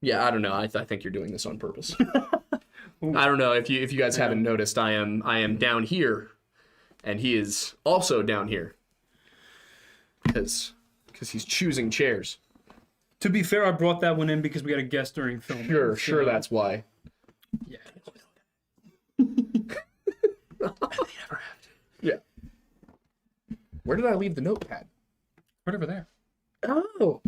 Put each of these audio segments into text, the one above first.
Yeah, I don't know. I think you're doing this on purpose. I don't know if you guys haven't noticed. I am down here, and he is also down here. Because he's choosing chairs. To be fair, I brought that one in because we had a guest during filming. Sure, that's why. Yeah. Yeah. Where did I leave the notepad? Right over there. Oh.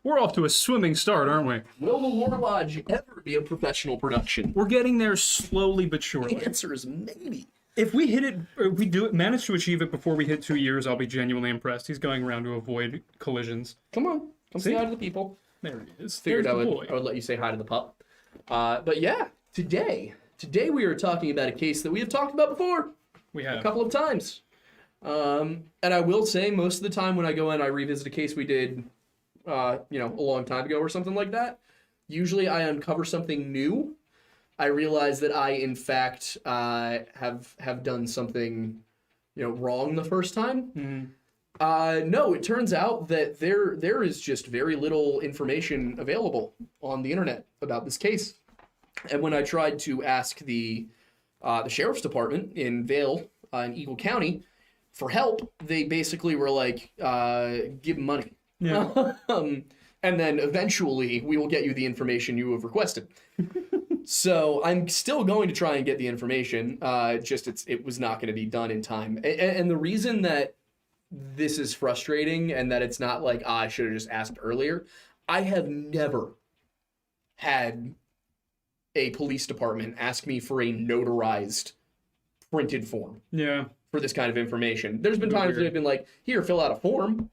We're off to a swimming start, aren't we? Will the War Lodge ever be a professional production? We're getting there slowly but surely. The answer is maybe. If we hit it, if we manage to achieve it before we hit 2 years, I'll be genuinely impressed. He's going around to avoid collisions. Come on. Come say hi to the people. There he is. Figured I would let you say hi to the pup. But yeah, today we are talking about a case that we have talked about before. We have. A couple of times. And I will say most of the time when I go in, I revisit a case we did, a long time ago or something like that. Usually I uncover something new. I realize that I, in fact, have done something, wrong the first time. Mm-hmm. No, it turns out that there is just very little information available on the internet about this case. And when I tried to ask the sheriff's department in Vail, in Eagle County, for help, they basically were like, give money. Yeah. And then eventually we will get you the information you have requested. So I'm still going to try and get the information. It was not going to be done in time. And the reason that this is frustrating and that it's not like, I should have just asked earlier, I have never had a police department ask me for a notarized printed form. Yeah. For this kind of information. There's been times that they've been like, here, fill out a form.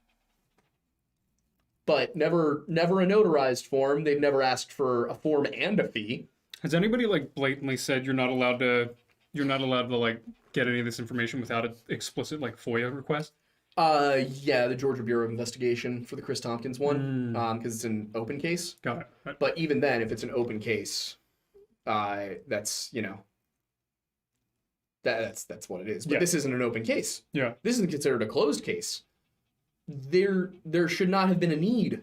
But never a notarized form. They've never asked for a form and a fee. Has anybody blatantly said you're not allowed to get any of this information without an explicit FOIA request? Yeah, the Georgia Bureau of Investigation for the Chris Tompkins one, because it's an open case. Got it. Right. But even then, if it's an open case, that's that's what it is. But this isn't an open case. Yeah. This isn't considered a closed case. There should not have been a need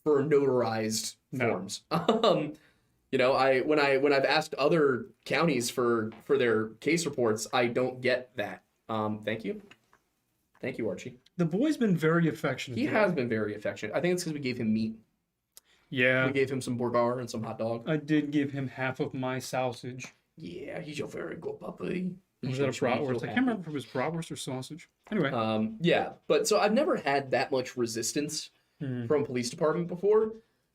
for notarized forms. When I've asked other counties for their case reports, I don't get that. Thank you, Archie. The boy's been very affectionate. He has been very affectionate. I think it's because we gave him meat. Yeah. We gave him some burger and some hot dog. I did give him half of my sausage. Yeah, he's a very good puppy. Was that a bratwurst? I can't remember if it was bratwurst or sausage. Anyway. Yeah, but so I've never had that much resistance from police department before,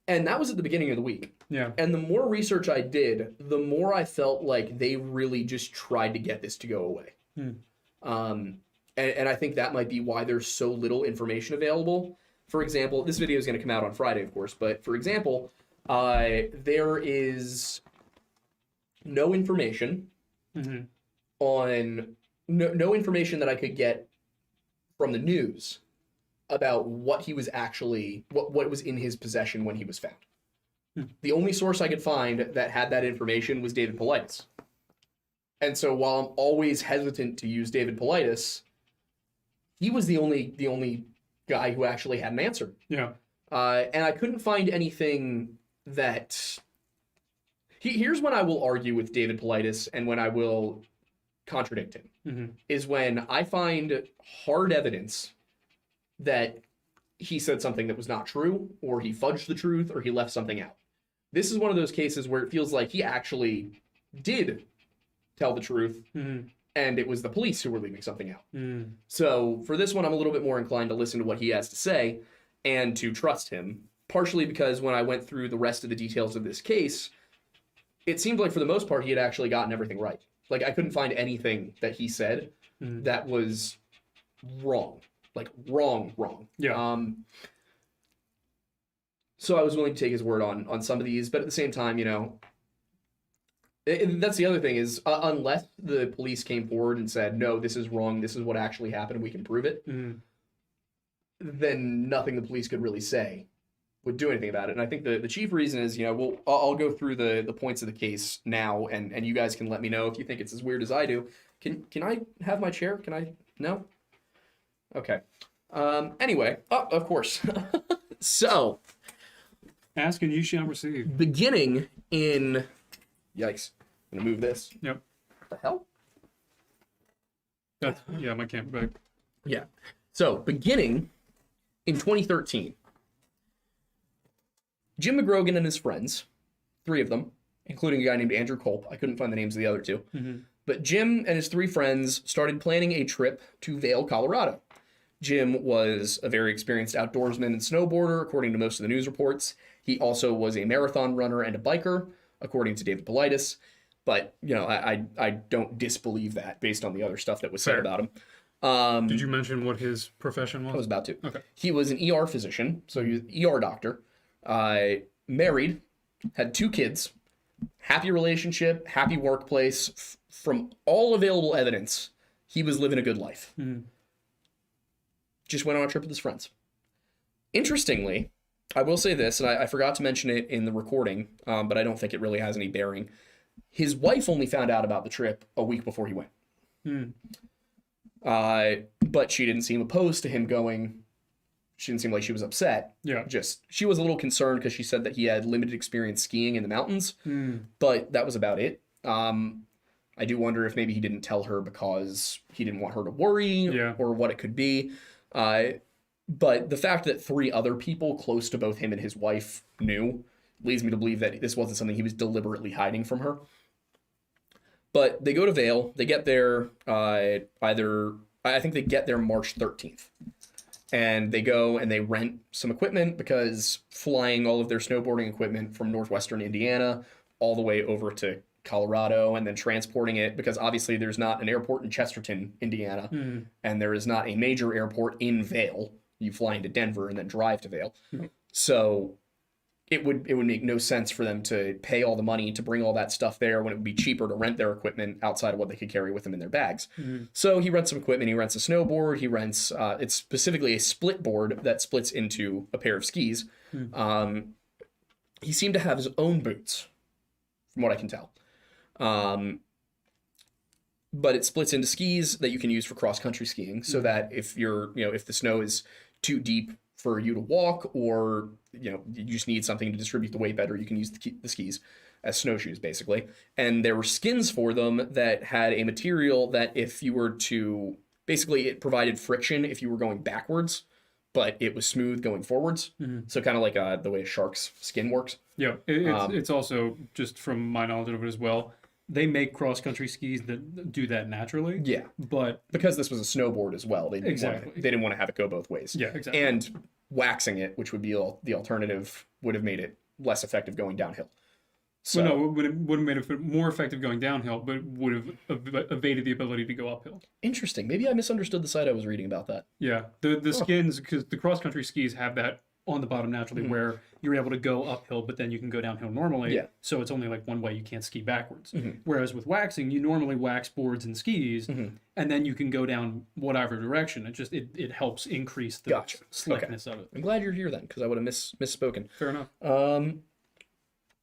and that was at the beginning of the week. Yeah. And the more research I did, the more I felt like they really just tried to get this to go away. And I think that might be why there's so little information available. For example, this video is going to come out on Friday, of course, but for example, there is no information on no information that I could get from the news about what he was actually what was in his possession when he was found. The only source I could find that had that information was David Paulides. And so while I'm always hesitant to use David Paulides, he was the only guy who actually had an answer. Yeah. And I couldn't find anything that here's when I will argue with David Paulides and when I will contradict him, is when I find hard evidence that he said something that was not true, or he fudged the truth, or he left something out. This is one of those cases where it feels like he actually did tell the truth, and it was the police who were leaving something out. So for this one, I'm a little bit more inclined to listen to what he has to say and to trust him, partially because when I went through the rest of the details of this case, it seemed like for the most part, he had actually gotten everything right. Like, I couldn't find anything that he said that was wrong. Like, wrong. Yeah. So I was willing to take his word on some of these, but at the same time, that's the other thing is, unless the police came forward and said, no, this is wrong, this is what actually happened, we can prove it, then nothing the police could really say would do anything about it. And I think the chief reason is, I'll go through the points of the case now, and you guys can let me know if you think it's as weird as I do. Can I have my chair? Can I? No? Okay. Anyway, of course. So, Ask and you shall receive. Beginning in... Yikes. I'm going to move this. Yep. What the hell? That's, yeah, my camper bag. Yeah. So, beginning in 2013, Jim McGrogan and his friends, 3 of them, including a guy named Andrew Culp. I couldn't find the names of the other 2. Mm-hmm. But Jim and his 3 friends started planning a trip to Vail, Colorado. Jim was a very experienced outdoorsman and snowboarder, according to most of the news reports. He also was a marathon runner and a biker, according to David Paulides. But, you know, I don't disbelieve that based on the other stuff that was said Fair. about him. Did you mention what his profession was? I was about to. Okay. He was an ER physician, so he was an ER doctor. Married, had 2 kids, happy relationship, happy workplace. From all available evidence, he was living a good life. Mm-hmm. Just went on a trip with his friends. Interestingly, I will say this, and I forgot to mention it in the recording, but I don't think it really has any bearing. His wife only found out about the trip a week before he went. But she didn't seem opposed to him going. She didn't seem like she was upset. Yeah. Just, she was a little concerned because she said that he had limited experience skiing in the mountains, but that was about it. I do wonder if maybe he didn't tell her because he didn't want her to worry or what it could be. But the fact that 3 other people close to both him and his wife knew leads me to believe that this wasn't something he was deliberately hiding from her. But they go to Vail. They get there I think they get there March 13th. And they go and they rent some equipment because flying all of their snowboarding equipment from northwestern Indiana all the way over to Colorado and then transporting it, because obviously there's not an airport in Chesterton, Indiana, and there is not a major airport in Vail. You fly into Denver and then drive to Vail. So it would make no sense for them to pay all the money to bring all that stuff there when it would be cheaper to rent their equipment outside of what they could carry with them in their bags. So he rents some equipment. He rents a snowboard. He rents, it's specifically a split board that splits into a pair of skis. He seemed to have his own boots, from what I can tell. But it splits into skis that you can use for cross-country skiing, so that if if the snow is too deep for you to walk, or you just need something to distribute the weight better, you can use the skis as snowshoes, basically. And there were skins for them that had a material that if you were to, basically it provided friction if you were going backwards, but it was smooth going forwards. So kind of like the way a shark's skin works. Yeah, it's also, just from my knowledge of it as well, they make cross-country skis that do that naturally. Yeah. But because this was a snowboard as well, they didn't want to have it go both ways. Yeah, exactly. And waxing it, which would be the alternative, would have made it less effective going downhill. So well, no, it would have made it more effective going downhill, but would have evaded the ability to go uphill. Interesting. Maybe I misunderstood the site I was reading about that. Yeah, the skins, because the cross-country skis have that on the bottom naturally, where you're able to go uphill, but then you can go downhill normally. Yeah. So it's only like one way, you can't ski backwards. Whereas with waxing, you normally wax boards and skis, and then you can go down whatever direction. It helps increase the slickness of it. I'm glad you're here then, because I would have misspoken. Fair enough.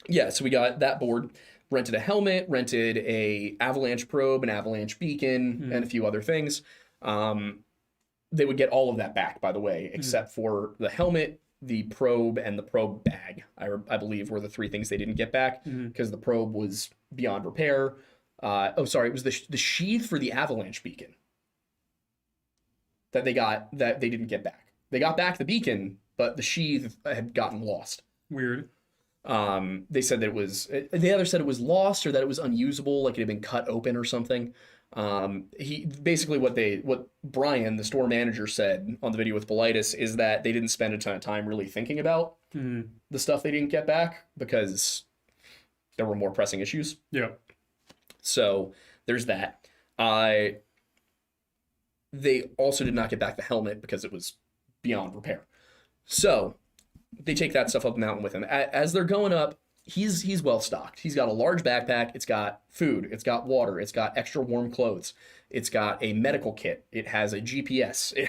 Yeah, so we got that board, rented a helmet, rented a avalanche probe, an avalanche beacon, and a few other things. They would get all of that back, by the way, except for the helmet, the probe, and the probe bag. I believe were the 3 things they didn't get back, because the probe was beyond repair. It was the sheath for the avalanche beacon that they didn't get back. They got back the beacon, but the sheath had gotten lost. Weird. They said that they either said it was lost or that it was unusable, like it had been cut open or something. What Brian, the store manager, said on the video with Paulides is that they didn't spend a ton of time really thinking about the stuff they didn't get back because there were more pressing issues. Yeah. So there's that. They also did not get back the helmet because it was beyond repair. So they take that stuff up the mountain with him. As they're going up, he's well stocked. He's got a large backpack. It's got food. It's got water. It's got extra warm clothes. It's got a medical kit. It has a GPS. He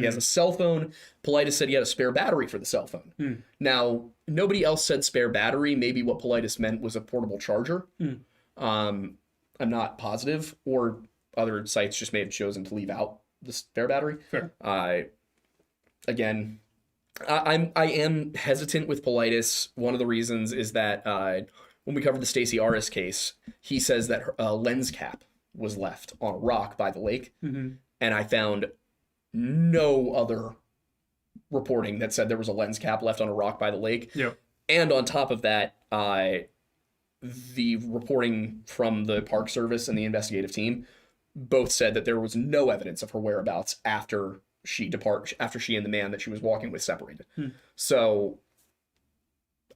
has a cell phone. Paulides said he had a spare battery for the cell phone. Now, nobody else said spare battery. Maybe what Paulides meant was a portable charger. I'm not positive, or other sites just may have chosen to leave out the spare battery. Fair. Again, I am hesitant with Politis. One of the reasons is that when we covered the Stacey Aris case, he says that a lens cap was left on a rock by the lake, and I found no other reporting that said there was a lens cap left on a rock by the lake. Yep. And on top of that, the reporting from the Park Service and the investigative team both said that there was no evidence of her whereabouts after she and the man that she was walking with separated. So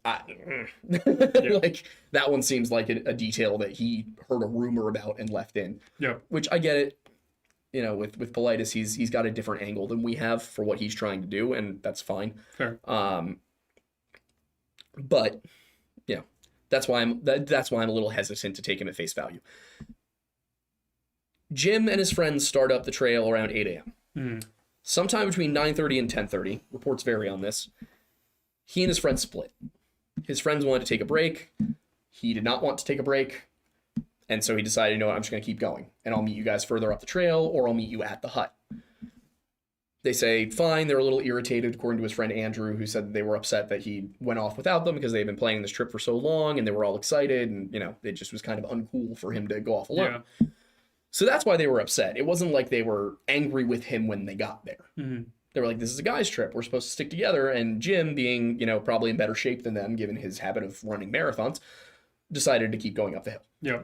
like that one seems like a detail that he heard a rumor about and left in. Yeah. Which I get it. You know, with Politis, he's got a different angle than we have for what he's trying to do, and that's fine. Fair. But yeah, that's why I'm a little hesitant to take him at face value. Jim and his friends start up the trail around 8 a.m. Sometime between 9:30 and 10:30, reports vary on this, he and his friends split. His friends wanted to take a break. He did not want to take a break. And so he decided, you know what, I'm just going to keep going. And I'll meet you guys further up the trail, or I'll meet you at the hut. They say, fine. They're a little irritated, according to his friend Andrew, who said that they were upset that he went off without them because they've been planning this trip for so long, and they were all excited, and, you know, it just was kind of uncool for him to go off alone. Yeah. So that's why they were upset. It wasn't like they were angry with him when they got there. They were like, this is a guy's trip. We're supposed to stick together. And Jim, being, you know, probably in better shape than them, given his habit of running marathons, decided to keep going up the hill. Yeah.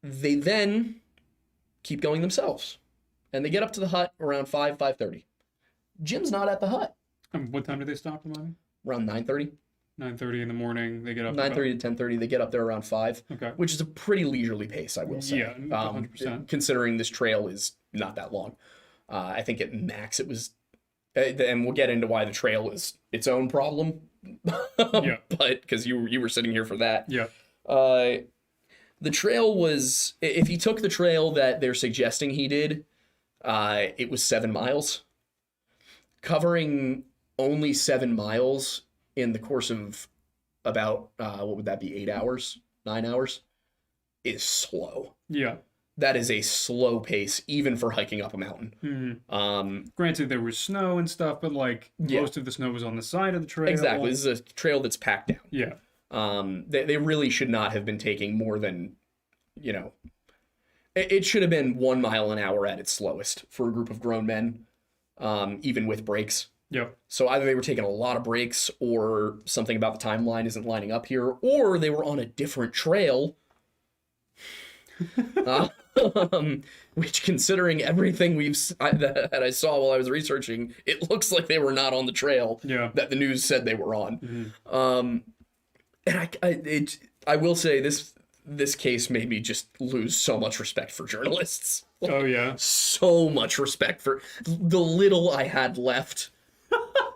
They then keep going themselves. And they get up to the hut around 5:30. Jim's not at the hut. What time do they stop, remind me? Around 9:30. 9:30 in the morning, they get up. 9:30 to 10:30, they get up there around 5. Okay. Which is a pretty leisurely pace, I will say. Yeah, 100%. Considering this trail is not that long. I think at max it was, and we'll get into why the trail is its own problem. Yeah. But because you were sitting here for that. Yeah. The trail was, if he took the trail that they're suggesting he did, it was 7 miles. Covering only 7 miles in the course of about, what would that be, 8 hours, 9 hours, is slow. Yeah. That is a slow pace, even for hiking up a mountain. Granted, there was snow and stuff, but like most of the snow was on the side of the trail. Exactly. This is a trail that's packed down. Yeah. They really should not have been taking more than, you know, it should have been 1 mile an hour at its slowest for a group of grown men, even with breaks. Yep. So either they were taking a lot of breaks, or something about the timeline isn't lining up here, or they were on a different trail. Which, considering everything that I saw while I was researching, it looks like they were not on the trail that the news said they were on. And I will say this case made me just lose so much respect for journalists. Oh yeah, so much respect for the little I had left.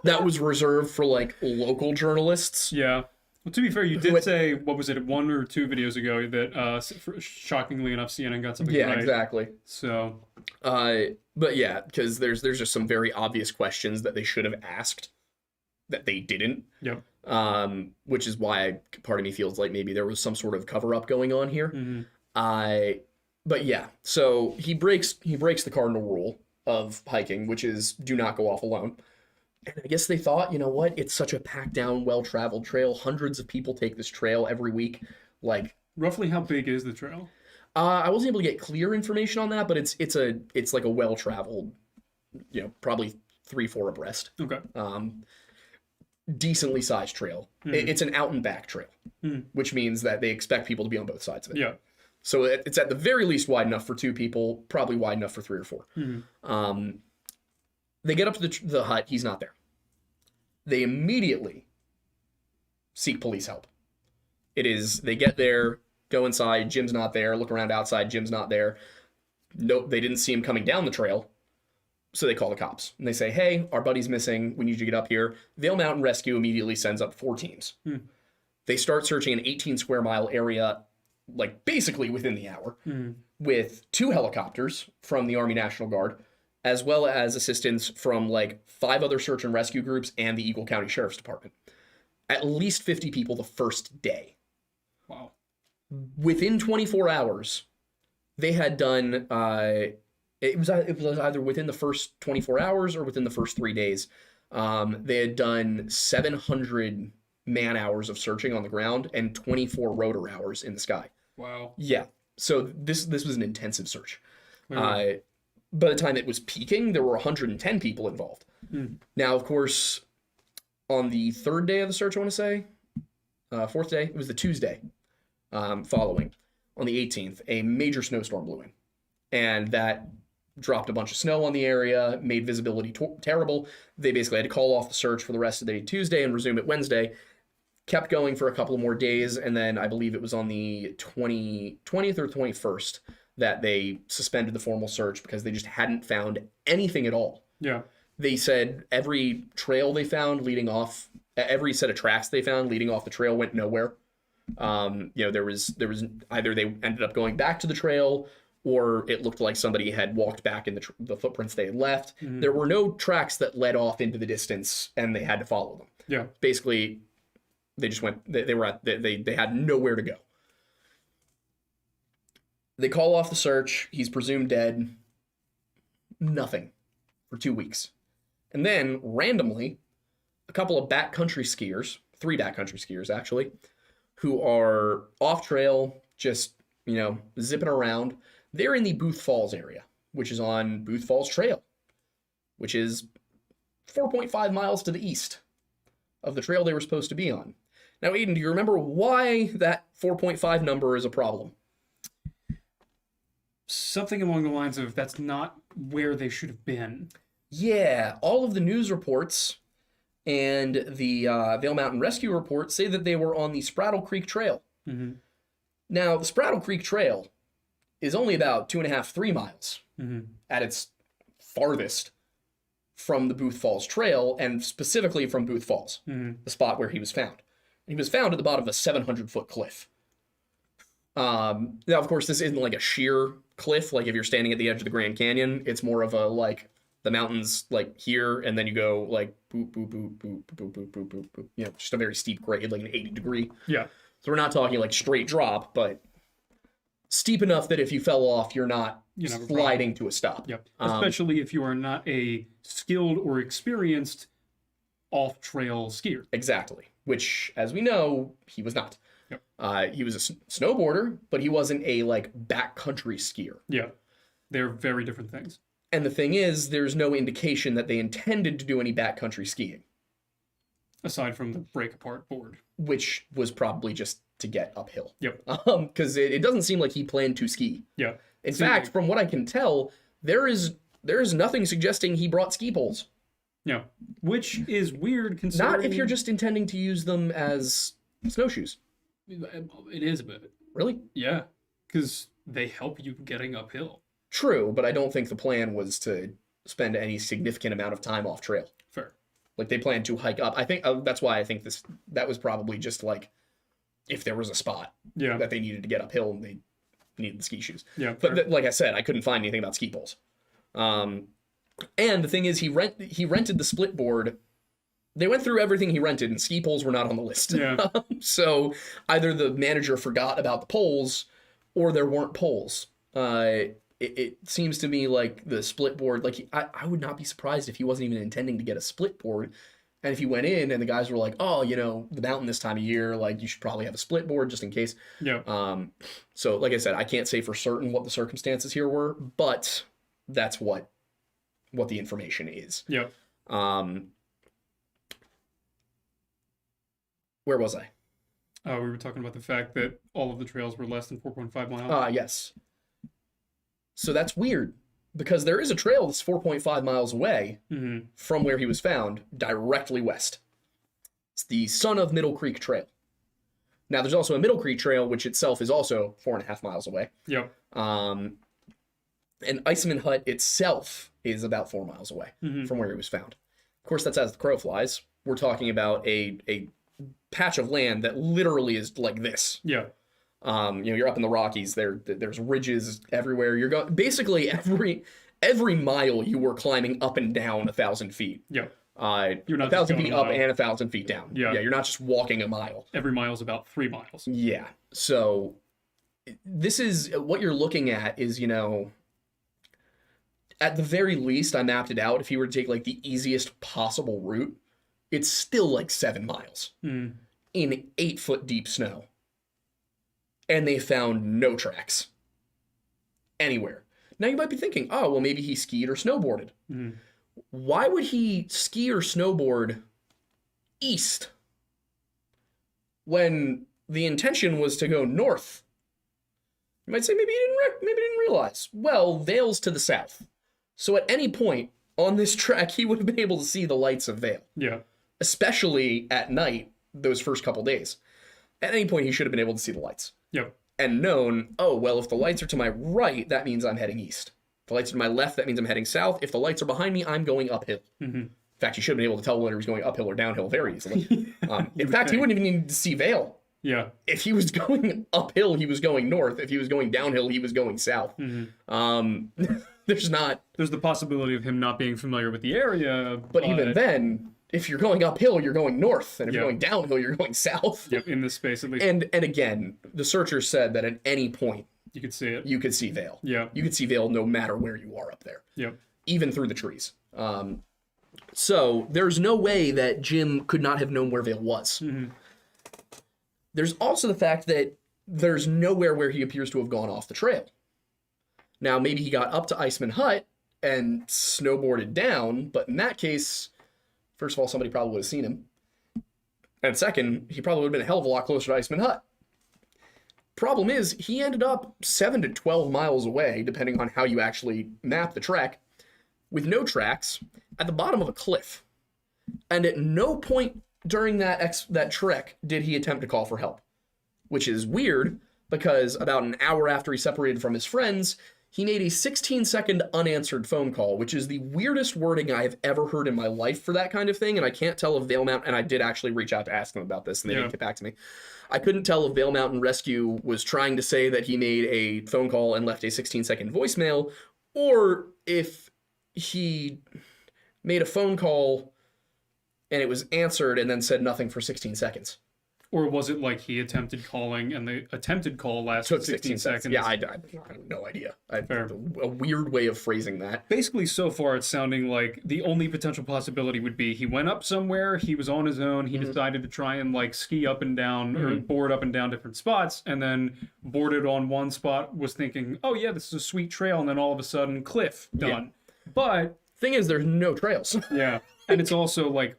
That was reserved for like local journalists. Yeah. Well, to be fair, you did say, what was it, 1 or 2 videos ago that, shockingly enough, CNN got something right. Yeah, exactly. So, but yeah, because there's just some very obvious questions that they should have asked that they didn't. Yep. Which is why part of me feels like maybe there was some sort of cover up going on here. But yeah, so he breaks the cardinal rule of hiking, which is do not go off alone. And I guess they thought, you know what? It's such a packed down, well-traveled trail. Hundreds of people take this trail every week. Like, roughly how big is the trail? I wasn't able to get clear information on that, but it's like a well-traveled, you know, probably 3-4 abreast. Okay. Decently sized trail. It's an out and back trail, which means that they expect people to be on both sides of it. Yeah. So it's at the very least wide enough for 2 people, probably wide enough for 3 or 4. They get up to the hut. He's not there. They immediately seek police help. They get there, go inside. Jim's not there. Look around outside. Jim's not there. Nope, they didn't see him coming down the trail. So they call the cops. And they say, hey, our buddy's missing. We need you to get up here. Vail Mountain Rescue immediately sends up 4 teams. They start searching an 18 square mile area, like basically within the hour, with 2 helicopters from the Army National Guard, as well as assistance from like 5 other search and rescue groups and the Eagle County Sheriff's Department. At least 50 people the first day. Wow. Within 24 hours, they had done, it was either within the first 24 hours or within the first 3 days, They had done 700 man hours of searching on the ground and 24 rotor hours in the sky. Wow. Yeah. So this was an intensive search. By the time it was peaking, there were 110 people involved. Now, of course, on the third day of the search, I want to say, fourth day, it was the Tuesday following, on the 18th, a major snowstorm blew in. And that dropped a bunch of snow on the area, made visibility terrible. They basically had to call off the search for the rest of the day Tuesday and resume it Wednesday. Kept going for a couple of more days, and then I believe it was on the 20th or 21st that they suspended the formal search because they just hadn't found anything at all. Yeah. They said every trail they found leading off, every set of tracks they found leading off the trail went nowhere. There was either they ended up going back to the trail, or it looked like somebody had walked back in the footprints they had left. There were no tracks that led off into the distance, and they had to follow them. Yeah. Basically, they just went. They had nowhere to go. They call off the search. He's presumed dead. Nothing for 2 weeks, and then randomly, a couple of backcountry skiers, 3 backcountry skiers actually, who are off trail, just zipping around. They're in the Booth Falls area, which is on Booth Falls Trail, which is 4.5 miles to the east of the trail they were supposed to be on. Now, Aiden, do you remember why that 4.5 number is a problem? Something along the lines of that's not where they should have been. Yeah, all of the news reports and the Vail Mountain Rescue report say that they were on the Spraddle Creek Trail. Now, the Spraddle Creek Trail is only about 2.5, 3 miles at its farthest from the Booth Falls Trail, and specifically from Booth Falls, the spot where he was found. He was found at the bottom of a 700-foot cliff. Now, of course, this isn't like a sheer cliff. Like if you're standing at the edge of the Grand Canyon, it's more of a like the mountains like here, and then you go like boop, boop, boop, boop, boop, boop, boop, boop, boop. Just a very steep grade, like an 80-degree. Yeah. So we're not talking like straight drop, but steep enough that if you fell off, you're not sliding to a stop. Yep. Especially if you are not a skilled or experienced off-trail skier. Exactly. Which, as we know, he was not. Yep. He was a snowboarder, but he wasn't a like backcountry skier. Yeah. They're very different things. And the thing is, there's no indication that they intended to do any backcountry skiing. Aside from the break apart board. Which was probably just to get uphill. Yep. Because it doesn't seem like he planned to ski. Yeah. In fact, from what I can tell, there is nothing suggesting he brought ski poles. Yeah. Which is weird considering... Not if you're just intending to use them as snowshoes. It is a bit. Really? Yeah. Because they help you getting uphill. True, but I don't think the plan was to spend any significant amount of time off trail. Fair. Like they planned to hike up. I think that's why I think that was probably just like if there was a spot that they needed to get uphill and they needed the ski shoes. Yeah. But like I said, I couldn't find anything about ski poles. And the thing is, he rented the split board. They went through everything he rented, and ski poles were not on the list. Yeah. So either the manager forgot about the poles, or there weren't poles. It seems to me like the split board, like I would not be surprised if he wasn't even intending to get a split board. And if he went in and the guys were like, oh, the mountain this time of year, like you should probably have a split board just in case. Yeah. So like I said, I can't say for certain what the circumstances here were, but that's what the information is. Yeah. Where was I? We were talking about the fact that all of the trails were less than 4.5 miles. Yes. So that's weird because there is a trail that's 4.5 miles away from where he was found, directly west. It's the Son of Middle Creek Trail. Now, there's also a Middle Creek Trail, which itself is also 4.5 miles away. Yep. And Iceman Hut itself is about 4 miles away from where he was found. Of course, that's as the crow flies. We're talking about a patch of land that literally is like this. Yeah. You're up in the Rockies. There's ridges everywhere. You're going basically every mile you were climbing up and down 1,000 feet. Yeah. You're not 1,000 feet up and 1,000 feet down. Yeah. You're not just walking a mile. Every mile is about 3 miles. Yeah. So this is what you're looking at is, at the very least, I mapped it out. If he were to take like the easiest possible route, it's still like 7 miles in 8-foot deep snow. And they found no tracks anywhere. Now you might be thinking, oh, well, maybe he skied or snowboarded. Why would he ski or snowboard east when the intention was to go north? You might say maybe he didn't realize. Well, Vail's to the south. So at any point on this trek, he would have been able to see the lights of Vail. Yeah. Especially at night, those first couple days. At any point, he should have been able to see the lights. Yep. And known, oh, well, if the lights are to my right, that means I'm heading east. If the lights are to my left, that means I'm heading south. If the lights are behind me, I'm going uphill. In fact, he should have been able to tell whether he was going uphill or downhill very easily. In fact, he wouldn't even need to see Vail. Yeah. If he was going uphill, he was going north. If he was going downhill, he was going south. There's the possibility of him not being familiar with the area. But even then, if you're going uphill, you're going north. And if you're going downhill, you're going south. Yep, in this space at least. And again, the searchers said that at any point, you could see it. You could see Vail. Yeah. You could see Vail no matter where you are up there. Yep. Even through the trees. So there's no way that Jim could not have known where Vail was. There's also the fact that there's nowhere where he appears to have gone off the trail. Now, maybe he got up to Iceman Hut and snowboarded down, but in that case, first of all, somebody probably would have seen him. And second, he probably would have been a hell of a lot closer to Iceman Hut. Problem is, he ended up 7 to 12 miles away, depending on how you actually map the trek, with no tracks, at the bottom of a cliff. And at no point during that trek did he attempt to call for help. Which is weird, because about an hour after he separated from his friends, he made a 16-second unanswered phone call, which is the weirdest wording I have ever heard in my life for that kind of thing, and I can't tell if Vail Mountain, and I did actually reach out to ask them about this, and they didn't get back to me. I couldn't tell if Vail Mountain Rescue was trying to say that he made a phone call and left a 16-second voicemail, or if he made a phone call and it was answered and then said nothing for 16 seconds. Or was it like he attempted calling and the attempted call lasted 16 seconds? Yeah, I have no idea. A weird way of phrasing that. Basically, so far, it's sounding like the only potential possibility would be he went up somewhere, he was on his own, he decided to try and like ski up and down or board up and down different spots, and then boarded on one spot, was thinking, oh yeah, this is a sweet trail, and then all of a sudden, cliff, done. Yeah. But thing is, there's no trails. Yeah, and it's also like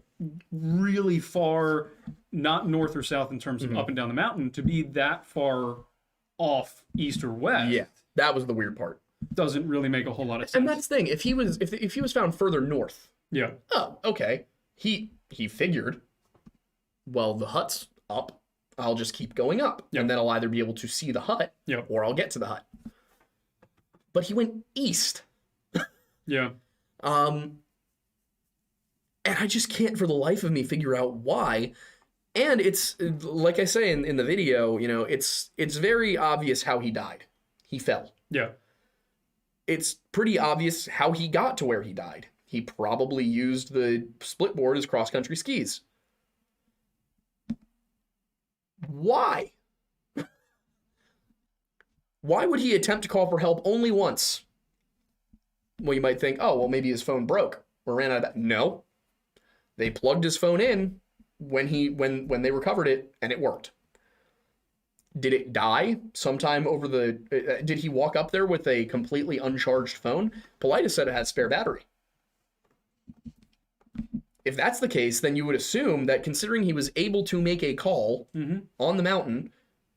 really far, not north or south in terms of up and down the mountain, to be that far off east or west. Yeah, that was the weird part. Doesn't really make a whole lot of sense. And that's the thing. If he was found further north, yeah. Oh, okay. He figured, well, the hut's up. I'll just keep going up, and then I'll either be able to see the hut, or I'll get to the hut. But he went east. Yeah. And I just can't for the life of me figure out why. And it's, like I say in the video, you know, it's very obvious how he died. He fell. Yeah. It's pretty obvious how he got to where he died. He probably used the split board as cross-country skis. Why? Why would he attempt to call for help only once? Well, you might think, oh, well, maybe his phone broke or ran out of battery. No. They plugged his phone in when they recovered it, and it worked. Did it die sometime over the... did he walk up there with a completely uncharged phone? Paulides said it had spare battery. If that's the case, then you would assume that considering he was able to make a call on the mountain,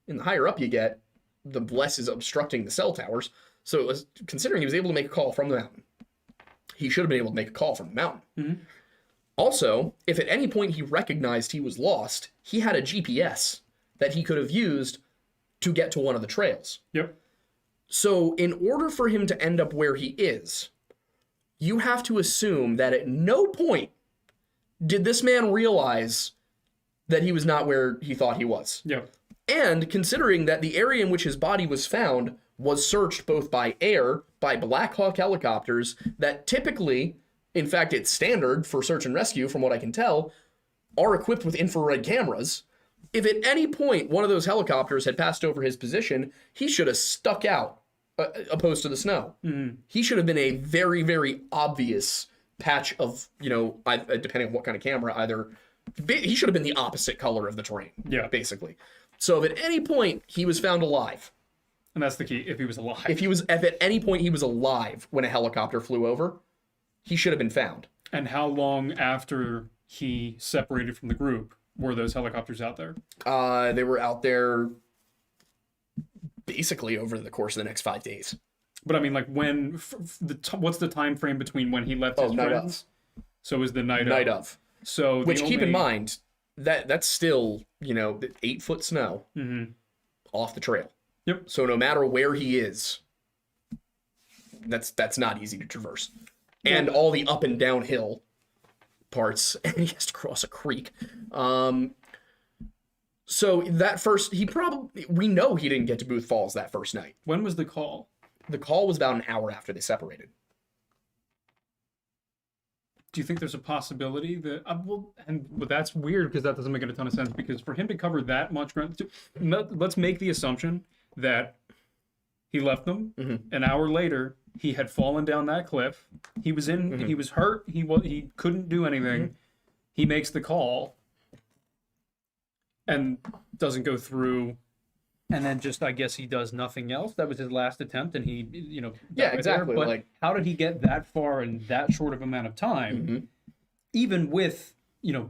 and the higher up you get, the less is obstructing the cell towers. So it was, considering he was able to make a call from the mountain, he should have been able to make a call from the mountain. Also, if at any point he recognized he was lost, he had a GPS that he could have used to get to one of the trails. Yep. So in order for him to end up where he is, you have to assume that at no point did this man realize that he was not where he thought he was. Yep. And considering that the area in which his body was found was searched both by air, by Black Hawk helicopters that typically... in fact, it's standard for search and rescue, from what I can tell, are equipped with infrared cameras. If at any point one of those helicopters had passed over his position, he should have stuck out opposed to the snow. He should have been a very, very obvious patch of, depending on what kind of camera, he should have been the opposite color of the terrain. Yeah. Basically. So if at any point he was found alive. And that's the key, if he was alive. If at any point he was alive when a helicopter flew over, he should have been found. And how long after he separated from the group were those helicopters out there? They were out there basically over the course of the next 5 days. But I mean, like, when what's the time frame between when he left his friends? So it was the night of. So which, keep in mind, that's still 8-foot snow off the trail. Yep. So no matter where he is, that's not easy to traverse. And all the up and downhill parts, and he has to cross a creek. So that first, we know he didn't get to Booth Falls that first night. When was the call? The call was about an hour after they separated. Do you think there's a possibility that but that's weird because that doesn't make a ton of sense, because for him to cover that much ground, let's make the assumption that he left them an hour later, he had fallen down that cliff, he was he was hurt, he couldn't do anything, he makes the call and doesn't go through, and then just, I guess, he does nothing else. That was his last attempt, and he, yeah, exactly. But like, how did he get that far in that short of amount of time? Even with,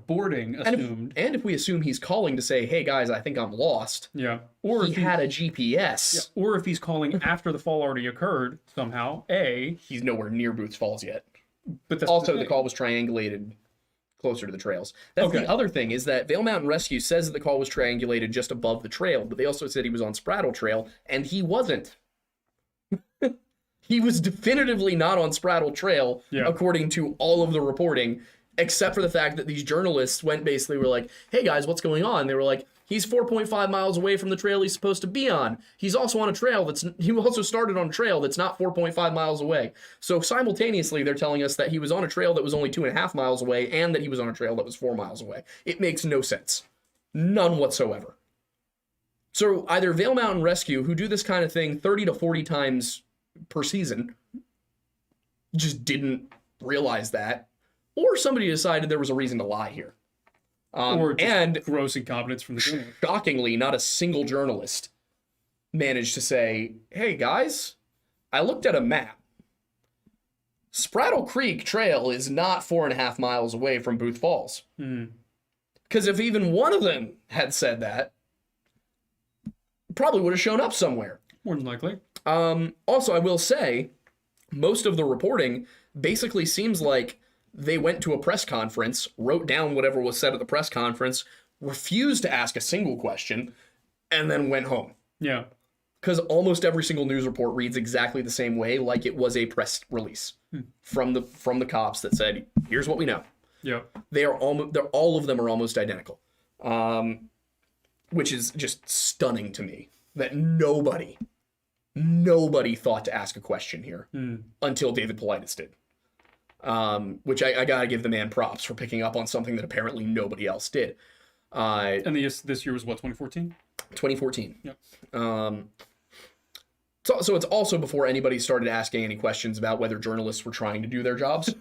boarding assumed. And if we assume he's calling to say, "Hey guys, I think I'm lost." Yeah. Or he had a GPS. Yeah. Or if he's calling after the fall already occurred somehow, he's nowhere near Booth's Falls yet. But that's also the call was triangulated closer to the trails. That's the other thing, is that Vail Mountain Rescue says that the call was triangulated just above the trail, but they also said he was on Spraddle Trail, and he wasn't. He was definitively not on Spraddle Trail, according to all of the reporting, except for the fact that these journalists were like, "Hey guys, what's going on?" They were like, "He's 4.5 miles away from the trail he's supposed to be on. He also started on a trail that's not 4.5 miles away." So simultaneously, they're telling us that he was on a trail that was only 2.5 miles away, and that he was on a trail that was 4 miles away. It makes no sense. None whatsoever. So either Vail Mountain Rescue, who do this kind of thing 30 to 40 times per season, just didn't realize that, or somebody decided there was a reason to lie here. Or just gross incompetence from the beginning. Shockingly, not a single journalist managed to say, "Hey guys, I looked at a map. Spraddle Creek Trail is not 4.5 miles away from Booth Falls." Because if even one of them had said that, probably would have shown up somewhere. More than likely. Also, I will say, most of the reporting basically seems like they went to a press conference, wrote down whatever was said at the press conference, refused to ask a single question, and then went home. Yeah. Because almost every single news report reads exactly the same way, like it was a press release from the cops that said, "Here's what we know." Yeah. All of them are almost identical, which is just stunning to me that nobody thought to ask a question here until David Paulides did. Which I gotta give the man props for picking up on something that apparently nobody else did. And this year was what, 2014? 2014. Yep. So it's also before anybody started asking any questions about whether journalists were trying to do their jobs,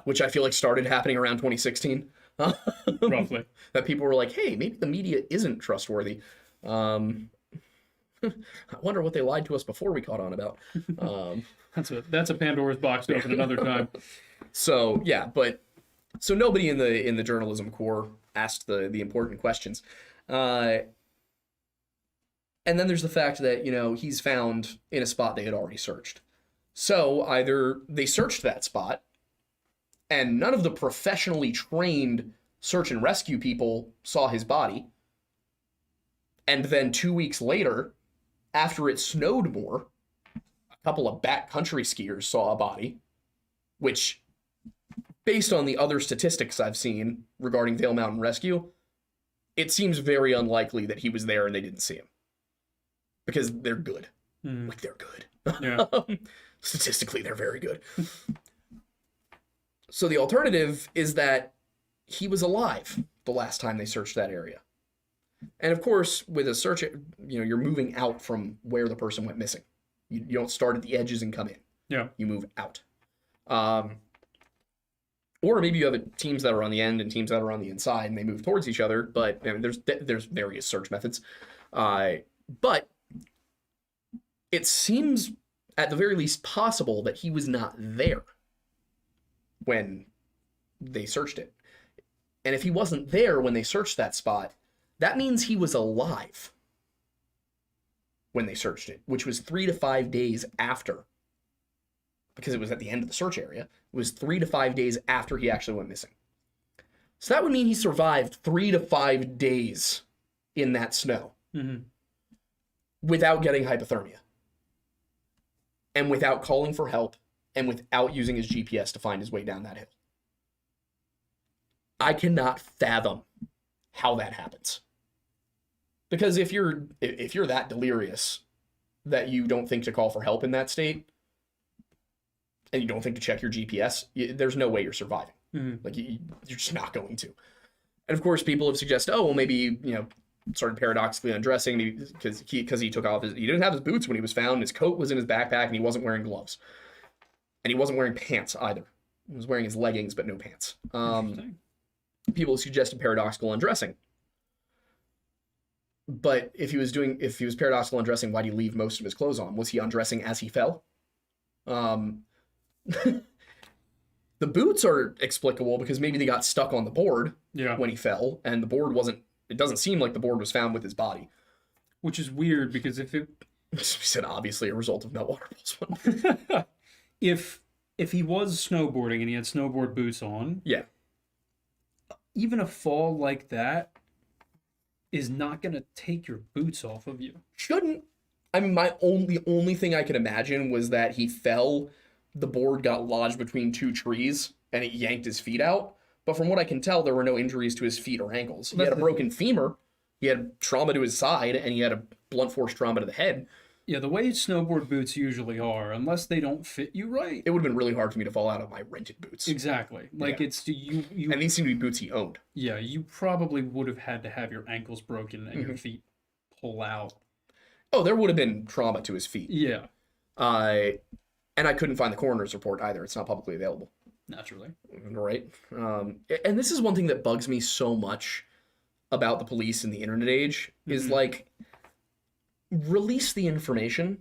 which I feel like started happening around 2016. Roughly. That people were like, "Hey, maybe the media isn't trustworthy." I wonder what they lied to us before we caught on about. That's a Pandora's box to open another time. So yeah, so nobody in the journalism corps asked the important questions, and then there's the fact that he's found in a spot they had already searched. So either they searched that spot, and none of the professionally trained search and rescue people saw his body, and then 2 weeks later, after it snowed more, a couple of backcountry skiers saw a body, which, based on the other statistics I've seen regarding Vail Mountain Rescue, it seems very unlikely that he was there and they didn't see him. Because they're good. Like, they're good. Yeah. Statistically, they're very good. So the alternative is that he was alive the last time they searched that area. And of course, with a search, you're moving out from where the person went missing. You don't start at the edges and come in. Yeah. You move out. Or maybe you have teams that are on the end and teams that are on the inside, and they move towards each other. But I mean, there's various search methods. But it seems, at the very least, possible that he was not there when they searched it. And if he wasn't there when they searched that spot, that means he was alive when they searched it, which was 3 to 5 days after, because it was at the end of the search area. It was 3 to 5 days after he actually went missing. So that would mean he survived 3 to 5 days in that snow without getting hypothermia and without calling for help and without using his GPS to find his way down that hill. I cannot fathom how that happens. Because if you're that delirious that you don't think to call for help in that state, and you don't think to check your GPS, there's no way you're surviving. Like, you're just not going to. And of course, people have suggested, oh, well, maybe, started paradoxically undressing because he took off he didn't have his boots when he was found. His coat was in his backpack, and he wasn't wearing gloves. And he wasn't wearing pants either. He was wearing his leggings, but no pants. People suggested paradoxical undressing. But if he was paradoxical undressing, why did he leave most of his clothes on? Was he undressing as he fell? The boots are explicable because maybe they got stuck on the board when he fell, and the board it doesn't seem like the board was found with his body. Which is weird, because if it... We said obviously a result of meltwater balls. If he was snowboarding and he had snowboard boots on... Yeah. Even a fall like that is not going to take your boots off of you. Shouldn't. I mean, the only thing I could imagine was that he fell, the board got lodged between two trees, and it yanked his feet out. But from what I can tell, there were no injuries to his feet or ankles. He had a broken femur, he had trauma to his side, and he had a blunt force trauma to the head. Yeah, the way snowboard boots usually are, unless they don't fit you right. It would have been really hard for me to fall out of my rented boots. Exactly. Like, it's you. And these seem to be boots he owned. Yeah, you probably would have had to have your ankles broken and your feet pull out. Oh, there would have been trauma to his feet. Yeah. And I couldn't find the coroner's report either. It's not publicly available. Naturally. Right. And this is one thing that bugs me so much about the police in the internet age is like, release the information,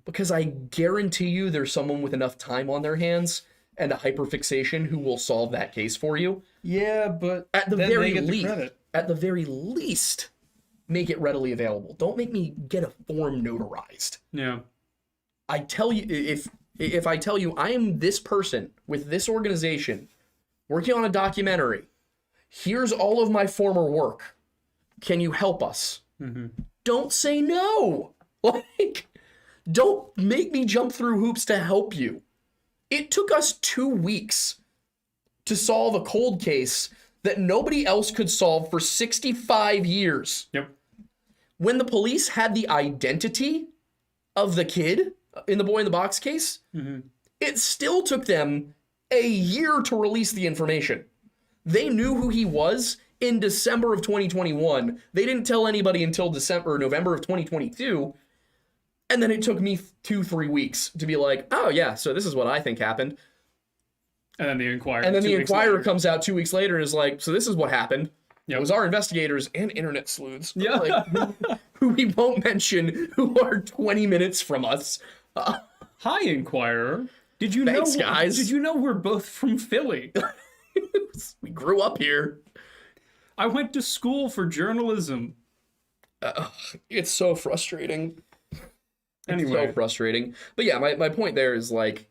because I guarantee you there's someone with enough time on their hands and a hyperfixation who will solve that case for you. Yeah, but at the very least, make it readily available. Don't make me get a form notarized. Yeah. I tell you, if I tell you I am this person with this organization working on a documentary, here's all of my former work. Can you help us? Don't say no. Like, don't make me jump through hoops to help you. It took us 2 weeks to solve a cold case that nobody else could solve for 65 years. Yep. When the police had the identity of the kid in the Boy in the Box case, it still took them a year to release the information. They knew who he was in December of 2021. They didn't tell anybody until November of 2022. And then it took me 2-3 weeks to be like, oh yeah, so this is what I think happened. And then the Inquirer comes out 2 weeks later and is like, so this is what happened. Yep. It was our investigators and internet sleuths, who we won't mention, who are 20 minutes from us. Hi, Inquirer. Thanks, guys. Did you know we're both from Philly? We grew up here. I went to school for journalism. It's so frustrating. Anyway. It's so frustrating. But yeah, my point there is like,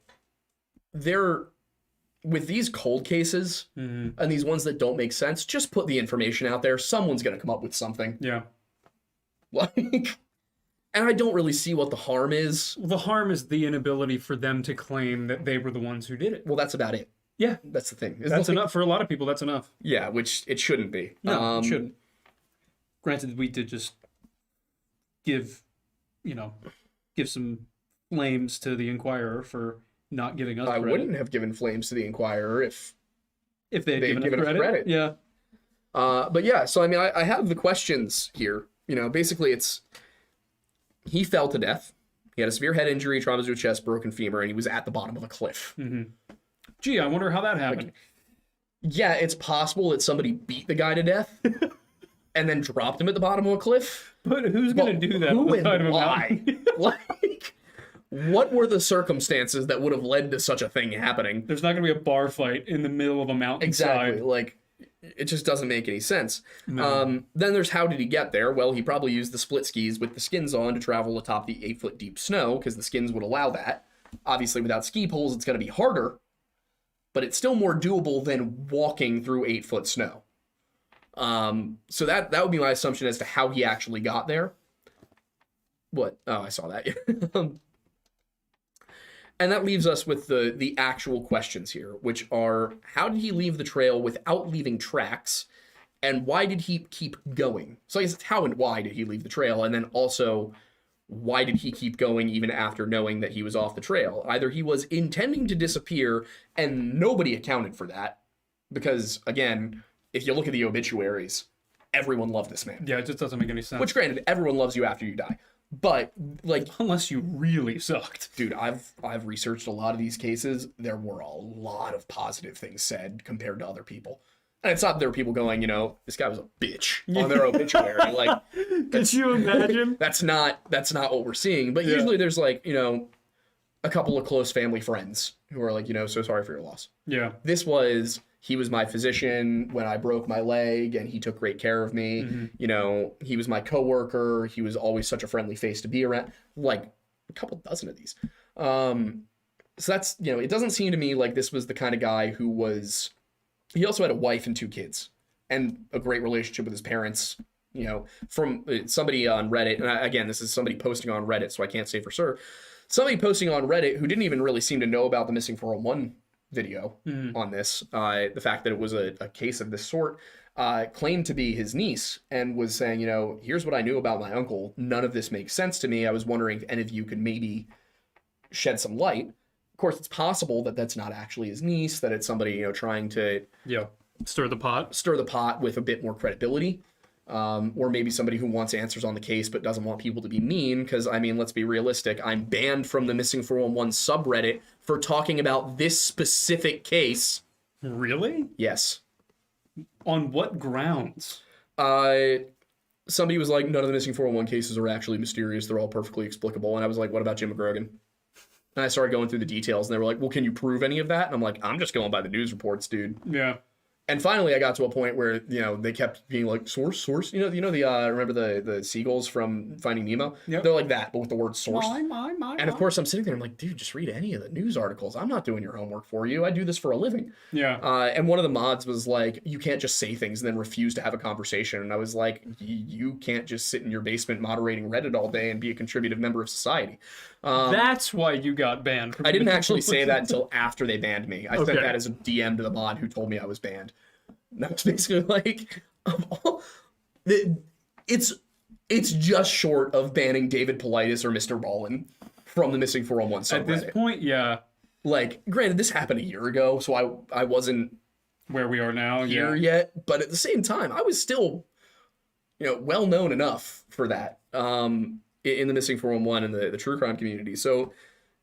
with these cold cases and these ones that don't make sense, just put the information out there. Someone's going to come up with something. Yeah. Like, and I don't really see what the harm is. Well, the harm is the inability for them to claim that they were the ones who did it. Well, that's about it. Yeah. That's the thing. That's enough. For a lot of people, that's enough. Yeah, which it shouldn't be. No, it shouldn't. Granted, we did just give some flames to the Inquirer for not giving us credit. I wouldn't have given flames to the Inquirer if they had given us credit. Yeah. But yeah, so I mean, I have the questions here. Basically it's, he fell to death He had a severe head injury, trauma to his chest, broken femur, and he was at the bottom of a cliff. Gee, I wonder how that happened. Yeah, it's possible that somebody beat the guy to death and then dropped him at the bottom of a cliff. But who's going to do that? Who on the side and of a why? mountain? Like, what were the circumstances that would have led to such a thing happening? There's not going to be a bar fight in the middle of a mountain. Exactly. Like, it just doesn't make any sense. No. Then there's how did he get there? Well, he probably used the split skis with the skins on to travel atop the 8-foot deep snow because the skins would allow that. Obviously, without ski poles, it's going to be harder, but it's still more doable than walking through 8-foot snow. So that would be my assumption as to how he actually got there. What? Oh, I saw that. And that leaves us with the actual questions here, which are, how did he leave the trail without leaving tracks? And why did he keep going? So I guess it's how and why did he leave the trail? And then also, why did he keep going even after knowing that he was off the trail? Either he was intending to disappear and nobody accounted for that. Because, again, if you look at the obituaries, everyone loved this man. Yeah, it just doesn't make any sense. Which, granted, everyone loves you after you die. But, like... Unless you really sucked. Dude, I've researched a lot of these cases. There were a lot of positive things said compared to other people. And it's not that there were people going, you know, this guy was a bitch on their obituary. Like, could you imagine? That's not what we're seeing. But usually there's, like, you know, a couple of close family friends who are like, you know, so sorry for your loss. Yeah. This was... He was my physician when I broke my leg, and he took great care of me. You know, he was my coworker. He was always such a friendly face to be around. Like, a couple dozen of these. So that's, you know, it doesn't seem to me like this was the kind of guy who was... He also had a wife and 2 kids, and a great relationship with his parents. You know, from somebody on Reddit, and again, this is somebody posting on Reddit, so I can't say for sure. Somebody posting on Reddit who didn't even really seem to know about the Missing 401 video on this, the fact that it was a case of this sort, claimed to be his niece and was saying, you know, here's what I knew about my uncle. None of this makes sense to me. I was wondering if any of you could maybe shed some light. Of course, it's possible that that's not actually his niece, that it's somebody, you know, trying to stir the pot with a bit more credibility. Or maybe somebody who wants answers on the case but doesn't want people to be mean, because, I mean, let's be realistic. I'm banned from the Missing 411 subreddit for talking about this specific case. Really? Yes. On what grounds? Somebody was like, none of the Missing 411 cases are actually mysterious. They're all perfectly explicable. And I was like, what about Jim McGrogan? And I started going through the details, and they were like, well, can you prove any of that? And I'm like, I'm just going by the news reports, dude. Yeah. And finally, I got to a point where, you know, they kept being like, source. You know the remember the seagulls from Finding Nemo? Yep. They're like that, but with the word source. And of course, I'm sitting there, I'm like, dude, just read any of the news articles. I'm not doing your homework for you. I do this for a living. Yeah. And one of the mods was like, you can't just say things and then refuse to have a conversation. And I was like, you can't just sit in your basement moderating Reddit all day and be a contributive member of society. That's why you got banned. I didn't actually say that until after they banned me. I sent that as a DM to the mod who told me I was banned. That was basically like, it's just short of banning David Politis or Mr. Ballin from the Missing 411 subreddit. At this point, yeah. Like, granted, this happened a year ago, so I wasn't where we are now here yet, but at the same time, I was still, you know, well known enough for that in the Missing 411 and the true crime community. So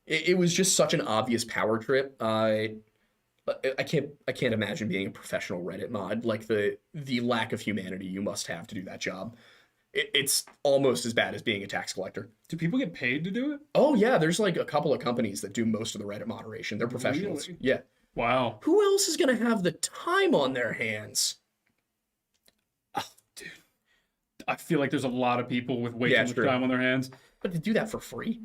it was just such an obvious power trip. I can't imagine being a professional Reddit mod. Like the lack of humanity you must have to do that job. It's almost as bad as being a tax collector. Do people get paid to do it? Oh yeah, there's like a couple of companies that do most of the Reddit moderation. They're professionals. Really? Yeah. Wow. Who else is gonna have the time on their hands? Oh, dude. I feel like there's a lot of people with way too much time on their hands. But to do that for free?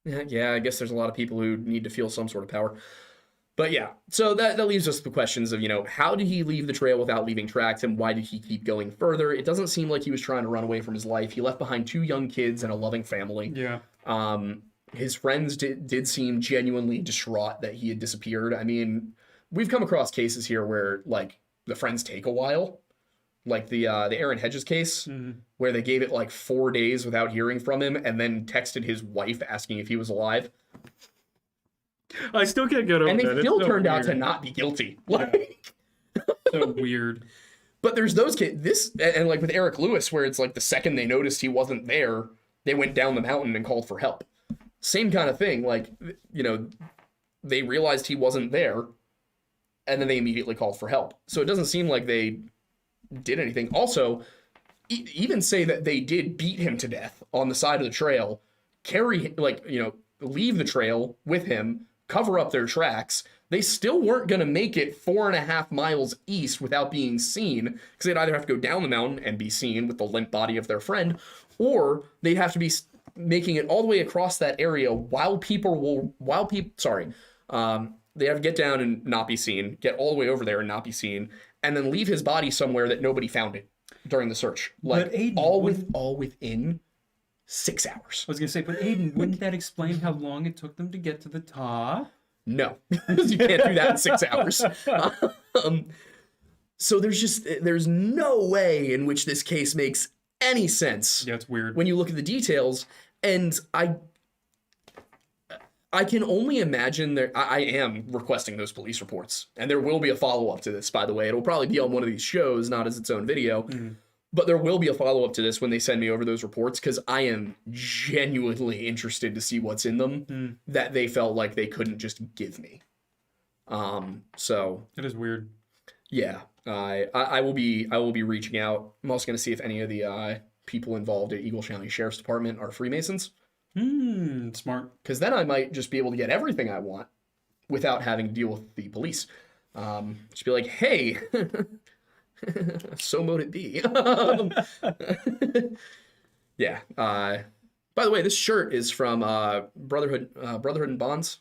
Yeah, I guess there's a lot of people who need to feel some sort of power. But yeah, so that leaves us with the questions of, you know, how did he leave the trail without leaving tracks, and why did he keep going further? It doesn't seem like he was trying to run away from his life. He left behind 2 young kids and a loving family. Yeah. His friends did seem genuinely distraught that he had disappeared. I mean, we've come across cases here where, like, the friends take a while. Like the Aaron Hedges case, where they gave it, like, 4 days without hearing from him and then texted his wife asking if he was alive. I still can't get over that. And they still turned out to not be guilty. Like, so weird. But there's those kids, and like with Eric Lewis, where it's like the second they noticed he wasn't there, they went down the mountain and called for help. same kind of thing. Like, you know, they realized he wasn't there, and then they immediately called for help. So it doesn't seem like they did anything. Also, even say that they did beat him to death on the side of the trail, leave the trail with him, cover up their tracks. They still weren't going to make it 4.5 miles east without being seen, because they'd either have to go down the mountain and be seen with the limp body of their friend, or they'd have to be making it all the way across that area they have to get down and not be seen, get all the way over there and not be seen, and then leave his body somewhere that nobody found it during the search. Like, Aiden, all within 6 hours. I was going to say, but Aiden, wouldn't that explain how long it took them to get to the top? No. You can't do that in 6 hours. So there's no way in which this case makes any sense. Yeah, it's weird. When you look at the details, and I can only imagine I am requesting those police reports, and there will be a follow-up to this, by the way. It'll probably be on one of these shows, not as its own video, but there will be a follow-up to this when they send me over those reports, because I am genuinely interested to see what's in them that they felt like they couldn't just give me. So it is weird. Yeah, I will be reaching out. I'm also going to see if any of the people involved at Eagle County Sheriff's Department are Freemasons. Smart. Because then I might just be able to get everything I want without having to deal with the police. Just be like, hey, so mote it be. Yeah. By the way, this shirt is from Brotherhood and Bonds.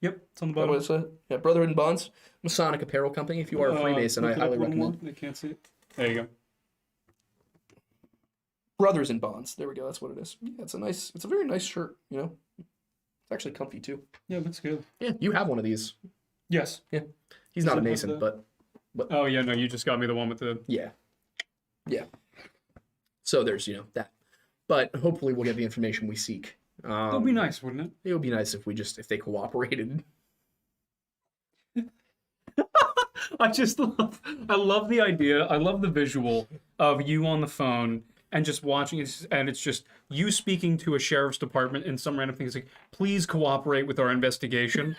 Yep, it's on the bottom. What is that? Yeah, Brotherhood and Bonds, Masonic apparel company. If you are a Freemason, I highly recommend. They can't see it. There you go. Brothers in Bonds. There we go. That's what it is. Yeah, it's a very nice shirt. You know, it's actually comfy too. Yeah, it looks good. Yeah, you have one of these. Yes. Yeah, he's not a Mason, but. Oh yeah, no, you just got me the one with the. Yeah. So there's that, but hopefully we'll get the information we seek. It'd be nice, wouldn't it? It would be nice if they cooperated. I love the idea. I love the visual of you on the phone and just watching it, and it's just you speaking to a sheriff's department and some random thing. It's like, please cooperate with our investigation.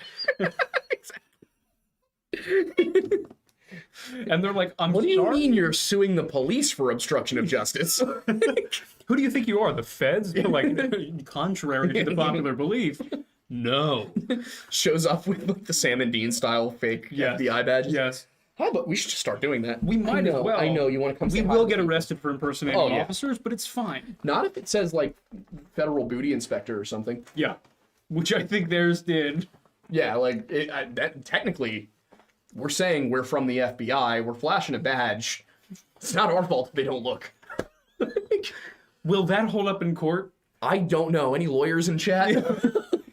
And they're like, what do you mean you're suing the police for obstruction of justice? Who do you think you are, the feds? Like, contrary to the popular belief. No. Shows up with like, the Sam and Dean style fake FBI badges. Yes. Hi, but we should just start doing that. We might as well. I know you want to come. We will get arrested for impersonating officers, but it's fine. Not if it says like federal booty inspector or something. Yeah, which I think theirs did. Yeah, like that technically, we're saying we're from the FBI. We're flashing a badge. It's not our fault if they don't look. Will that hold up in court? I don't know. Any lawyers in chat?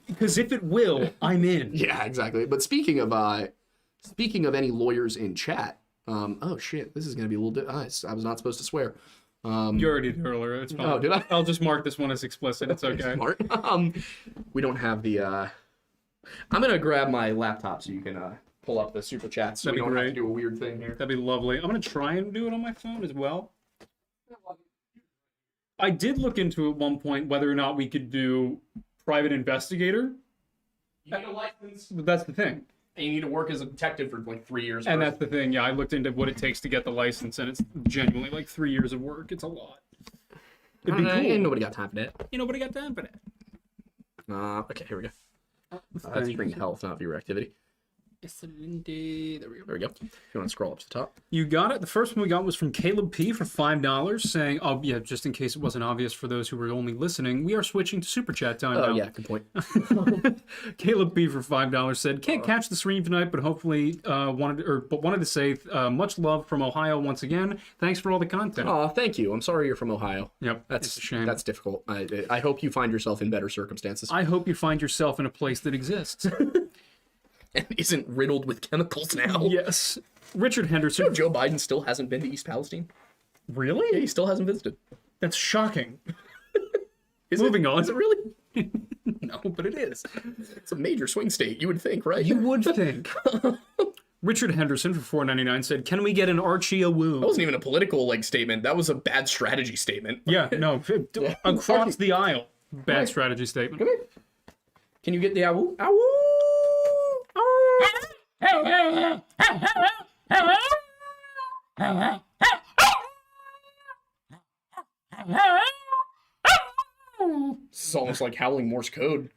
Because if it will, I'm in. Yeah, exactly. But speaking of any lawyers in chat, oh shit, this is gonna be a little bit. I was not supposed to swear. You already did earlier. It's fine. Oh, did I? I'll just mark this one as explicit. It's okay. Smart. We don't have the. I'm gonna grab my laptop so you can pull up the super chat, so we don't have to do a weird thing here. That'd be lovely. I'm gonna try and do it on my phone as well. I did look into at one point whether or not we could do private investigator. You need a license. But that's the thing. And you need to work as a detective for like 3 years. And that's the thing. Yeah, I looked into what it takes to get the license, and it's genuinely like 3 years of work. It's a lot. It'd be cool. Ain't nobody got time for that. Ain't nobody got time for that. Okay, here we go. That's bring health, not viewer activity. There we go. There we go. If you want to scroll up to the top. You got it. The first one we got was from Caleb P for $5 saying, oh, yeah, just in case it wasn't obvious for those who were only listening, we are switching to Super Chat time now. Oh, yeah, good point. Caleb P for $5 said, can't catch the stream tonight, but hopefully wanted to say much love from Ohio once again. Thanks for all the content. Oh, thank you. I'm sorry you're from Ohio. Yep, that's a shame. That's difficult. I hope you find yourself in better circumstances. I hope you find yourself in a place that exists. And isn't riddled with chemicals now. Yes. Richard Henderson. You know Joe Biden still hasn't been to East Palestine? Really? Yeah, he still hasn't visited. That's shocking. Moving on. Is it really? No, but it is. It's a major swing state, you would think, right? You would think. Richard Henderson for $4.99 said, can we get an Archie a woo? That wasn't even a political statement. That was a bad strategy statement. Yeah, no. Across the aisle. Bad strategy statement. Come here. Can you get the ow? Ow! This is almost like howling Morse code.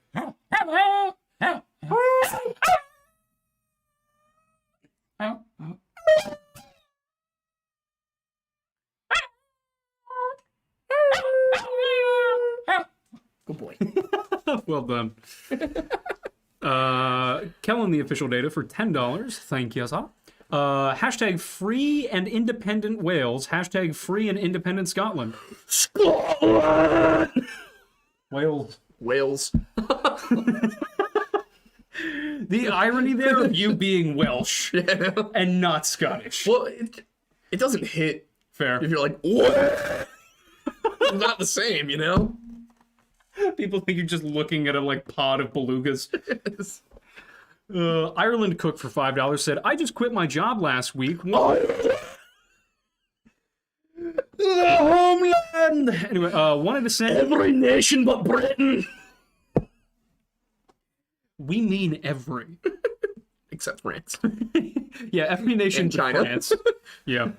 Good boy. Well done. Kellen, the official data for $10. Thank you, sir. Hashtag free and independent Wales. Hashtag free and independent Scotland. Scotland! Wales. Wales. The irony there of you being Welsh and not Scottish. Well, it doesn't hit Fair. if you're like, what? It's not the same, you know? People think you're just looking at a pod of belugas. Ireland cook for $5 said, I just quit my job last week. The homeland! Anyway, wanted to send... Every nation but Britain! We mean every. Except France. Yeah, every nation And but China. France. Yeah.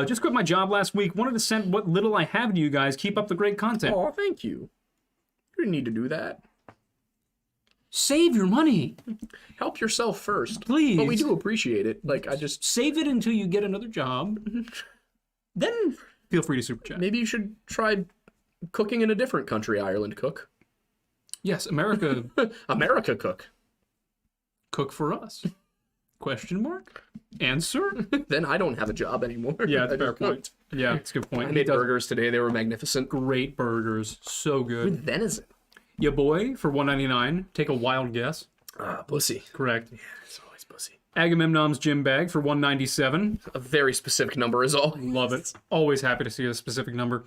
Just quit my job last week. Wanted to send what little I have to you guys. Keep up the great content. Oh, thank you. You didn't need to do that. Save your money. Help yourself first. Please. But we do appreciate it. Save it until you get another job. Then feel free to super chat. Maybe you should try cooking in a different country, Ireland cook. Yes, America America cook. cook for us. Question mark? Answer? Then I don't have a job anymore. Yeah, it's I a fair just point. cooked. Yeah, it's a good point. I He made does burgers today. They were magnificent. great burgers. So good. With venison. Ya boy for $1.99. Take a wild guess. Pussy. Correct. Yeah, it's always pussy. Agamemnon's gym bag for $1.97. A very specific number is all. Love it. Always happy to see a specific number.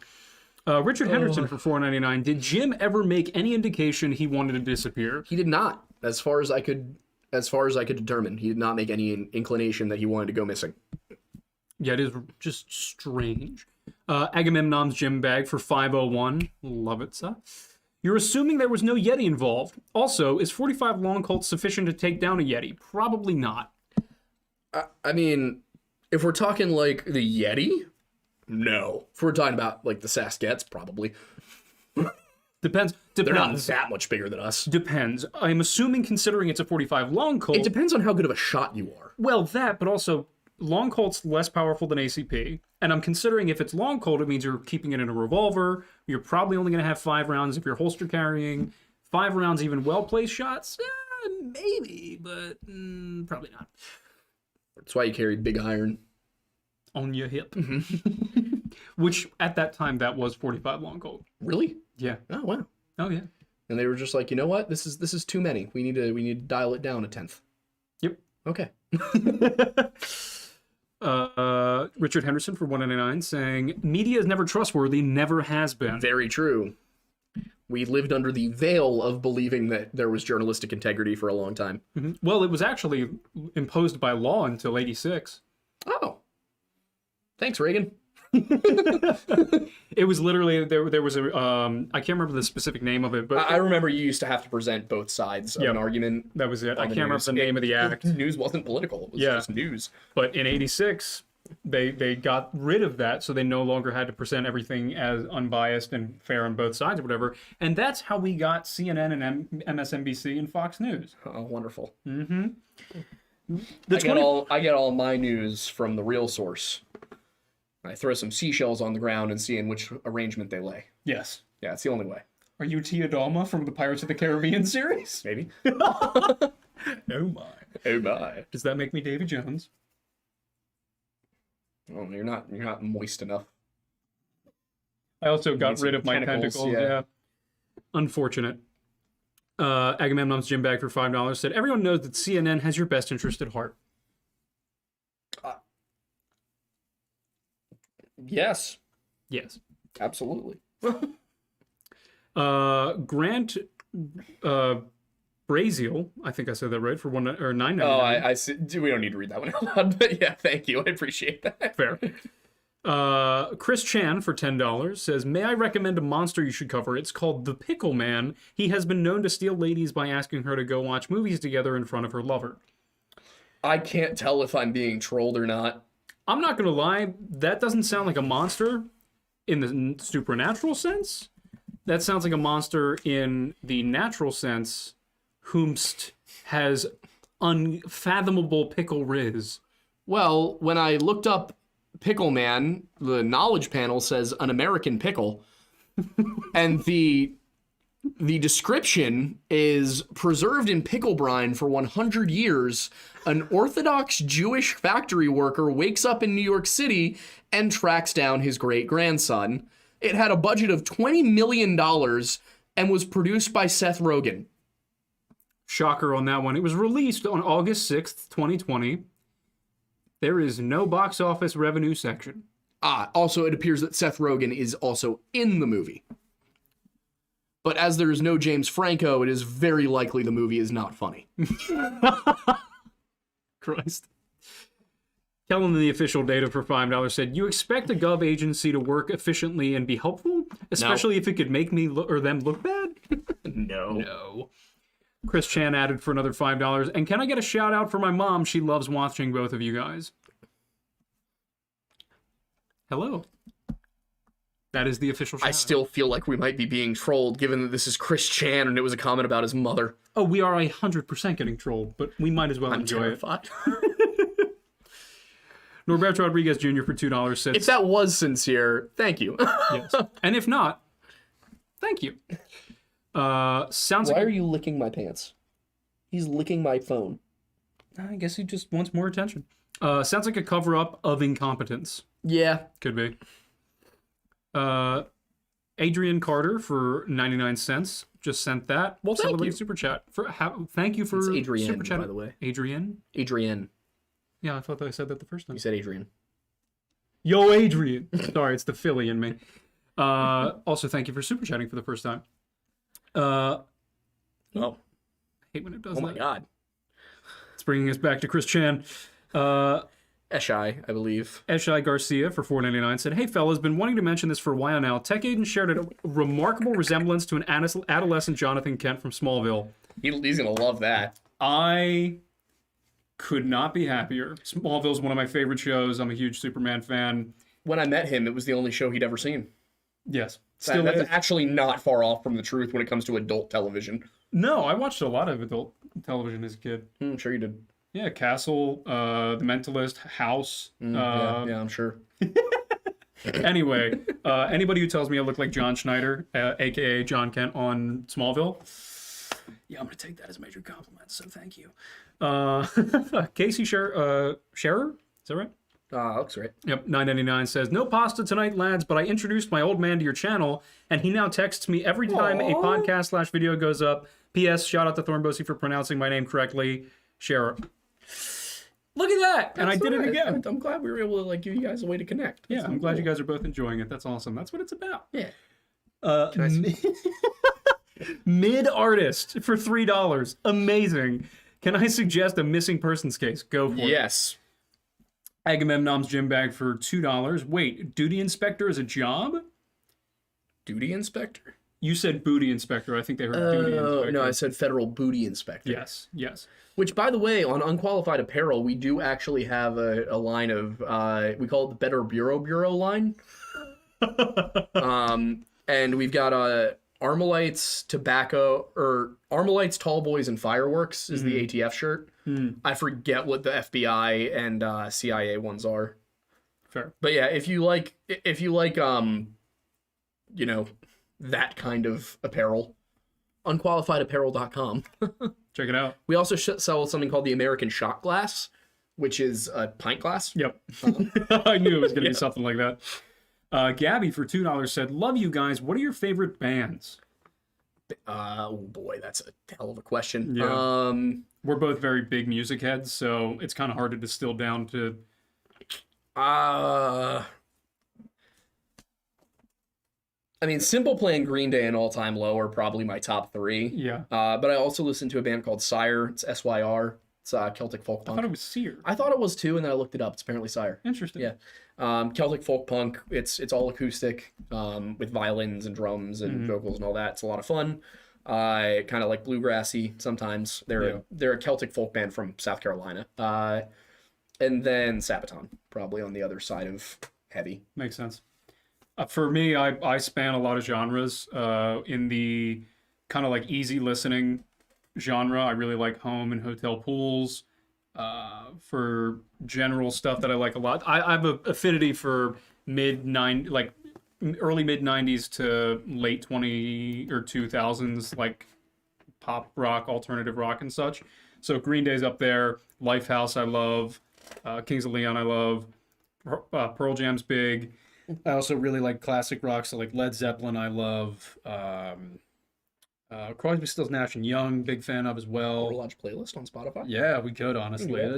Richard Henderson for $4.99. Did Jim ever make any indication he wanted to disappear? He did not, as far as I could determine. He did not make any inclination that he wanted to go missing. Yeah, it is just strange. Agamemnon's gym bag for $5.01. Love it, sir. You're assuming there was no Yeti involved. Also, is 45 long Colts sufficient to take down a Yeti? Probably not. I mean, if we're talking like the Yeti, no. If we're talking about like the Saskets, probably. Depends. They're not that much bigger than us. Depends. I'm assuming considering it's a 45 long Colt. It depends on how good of a shot you are. Well, that, but also long Colt's less powerful than ACP. And I'm considering if it's long Colt, it means you're keeping it in a revolver. You're probably only going to have 5 rounds if you're holster carrying. 5 rounds, even well-placed shots? Maybe, but probably not. That's why you carry big iron. On your hip. Which, at that time, that was 45 long Colt. Really? Yeah. Oh wow. Oh, yeah. And they were just like, you know what? This is too many. We need to dial it down a 10th. Yep. Okay. Richard Henderson for $1.99 saying, media is never trustworthy, never has been. Very true. We lived under the veil of believing that there was journalistic integrity for a long time. Well, it was actually imposed by law until 86. Oh. Thanks, Reagan. It was literally, there was a, I can't remember the specific name of it, but I remember you used to have to present both sides of an argument. that was it. I on the can't remember news. the name of the act. News wasn't political. It was just news. But in 86, they got rid of that, so they no longer had to present everything as unbiased and fair on both sides or whatever. And that's how we got CNN and MSNBC and Fox News. Oh, wonderful. Mm-hmm. I get all my news from the real source. I throw some seashells on the ground and see in which arrangement they lay. Yes. Yeah, it's the only way. Are you Tia Dalma from the Pirates of the Caribbean series? Maybe. Oh my. Oh my. Does that make me Davy Jones? Oh, you're not moist enough. I also got need rid some of my tentacles, tentacles. yeah. Yeah. Unfortunate. Agamemnon's gym bag for $5 said, everyone knows that CNN has your best interest at heart. Yes. Yes. Absolutely. Grant Braziel, I think I said that right, for $9.99. Oh, I see. We don't need to read that one out loud, but yeah, thank you. I appreciate that. Fair. Chris Chan for $10 says, may I recommend a monster you should cover? It's called The Pickle Man. He has been known to steal ladies by asking her to go watch movies together in front of her lover. I can't tell if I'm being trolled or not. I'm not going to lie. That doesn't sound like a monster in the supernatural sense. That sounds like a monster in the natural sense, whomst has unfathomable pickle riz. Well, when I looked up Pickle Man, the knowledge panel says an American pickle. And the description is preserved in pickle brine for 100 years. An Orthodox Jewish factory worker wakes up in New York City and tracks down his great-grandson. It had a budget of $20 million and was produced by Seth Rogen. Shocker on that one. It was released on August 6th, 2020. There is no box office revenue section. Also, it appears that Seth Rogen is also in the movie. But as there is no James Franco, it is very likely the movie is not funny. Christ. Kellen, the official data for $5 said, you expect a gov agency to work efficiently and be helpful? Especially if it could make me or them look bad? No. Chris Chan added for another $5. And can I get a shout out for my mom? She loves watching both of you guys. Hello. That is the official shout I still feel like we might be being trolled, given that this is Chris Chan and it was a comment about his mother. Oh, we are 100% getting trolled, but we might as well enjoy terrified. it. Norberto Rodriguez Jr. for $2 said... If that was sincere, thank you. Yes. And if not, thank you. Sounds Why like are you licking my pants? He's licking my phone. I guess he just wants more attention. Sounds like a cover-up of incompetence. Yeah. Could be. Adrian Carter for 99 cents just sent that. Well, thank you. Super chat. Thank you for It's Adrian, super chat. by the way. Adrian? Adrian. Yeah, I thought that I said that the first time. You said Adrian. Yo, Adrian. Sorry, it's the Philly in me. Also, thank you for super chatting for the first time. Oh. I hate when it does that. Oh my god. It's bringing us back to Chris Chan. Eshai, I believe. Eshai Garcia for $4.99 said, hey fellas, been wanting to mention this for a while now. Tech Aiden shared a remarkable resemblance to an adolescent Jonathan Kent from Smallville. He's gonna love that. I could not be happier. Smallville's one of my favorite shows. I'm a huge Superman fan. When I met him, it was the only show he'd ever seen. Yes. That's actually not far off from the truth when it comes to adult television. No, I watched a lot of adult television as a kid. I'm sure you did. Yeah, Castle, The Mentalist, House. Yeah, I'm sure. Anyway, anybody who tells me I look like John Schneider, a.k.a. John Kent on Smallville, yeah, I'm going to take that as a major compliment, so thank you. Casey Scherer, is that right? Looks right. Yep, $9.99 says, no pasta tonight, lads, but I introduced my old man to your channel, and he now texts me every time a podcast/video goes up. P.S. Shout out to Thornbosie for pronouncing my name correctly. Scherer. Look at that! And I did it again. I'm glad we were able to give you guys a way to connect. Yeah, I'm glad you guys are both enjoying it. That's awesome. That's what it's about. Yeah. Mid artist for $3. Amazing. Can I suggest a missing persons case? Go for it. Yes. Agamemnon's gym bag for $2. Wait, duty inspector is a job? Duty inspector? You said booty inspector. I think they heard duty inspector. No, I said federal booty inspector. Yes. Which, by the way, on Unqualified Apparel, we do actually have a line of, we call it the Better Bureau line. And we've got Armalites, Tobacco, or Armalites, Tall Boys, and Fireworks is the ATF shirt. I forget what the FBI and CIA ones are. Fair. But yeah, if you like, that kind of apparel, unqualifiedapparel.com. Check it out. We also sell something called the American Shot Glass, which is a pint glass. Yep. I knew it was going to be something like that. Gabby for $2 said, love you guys. What are your favorite bands? Oh boy, that's a hell of a question. Yeah. We're both very big music heads, so it's kind of hard to distill down to... I mean, Simple Plan, Green Day, and All Time Low are probably my top three. Yeah. But I also listen to a band called Sire. It's SYR. It's Celtic folk punk. I thought it was Sear. I thought it was too, and then I looked it up. It's apparently Sire. Interesting. Yeah. Celtic folk punk. It's all acoustic, with violins and drums and vocals and all that. It's a lot of fun. Kind of like bluegrassy sometimes. They're a Celtic folk band from South Carolina. And then Sabaton, probably on the other side of heavy. Makes sense. For me, I span a lot of genres. In the kind of like easy listening genre, I really like Home and Hotel Pools. For general stuff that I like a lot, I have an affinity for early mid 90s to late 2000s, like pop rock, alternative rock, and such. So Green Day's up there. Lifehouse I love. Kings of Leon I love. Pearl Jam's big. I also really like classic rock, so like Led Zeppelin I love. Crosby, Stills, Nash and Young, big fan of as well. Launch playlist on Spotify. Yeah, we could honestly. Yeah.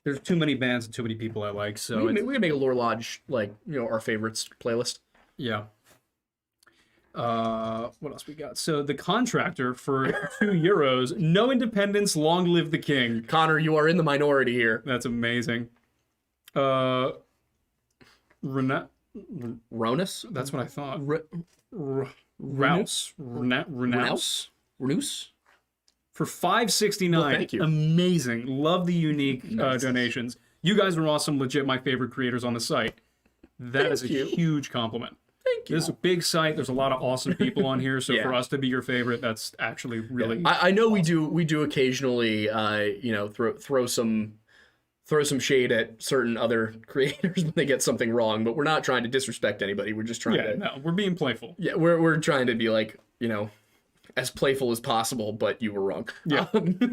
There's too many bands and too many people I like, so we can make a Lore Lodge, like, our favorites playlist. Yeah. What else we got? So The Contractor for €2. No independence, long live the king. Connor, you are in the minority here. That's amazing. Ronus? That's what I thought. Rouse? Renouse? For $5.69. Well, thank you. Amazing. Love the unique donations. You guys are awesome. Legit my favorite creators on the site. That is a huge compliment. Thank you. This is a big site. There's a lot of awesome people on here. So for us to be your favorite, that's actually really. I know awesome. we do occasionally, throw some shade at certain other creators when they get something wrong, but we're not trying to disrespect anybody. We're just trying to. No, we're being playful. Yeah, we're trying to be like, as playful as possible, but you were wrong. Yeah.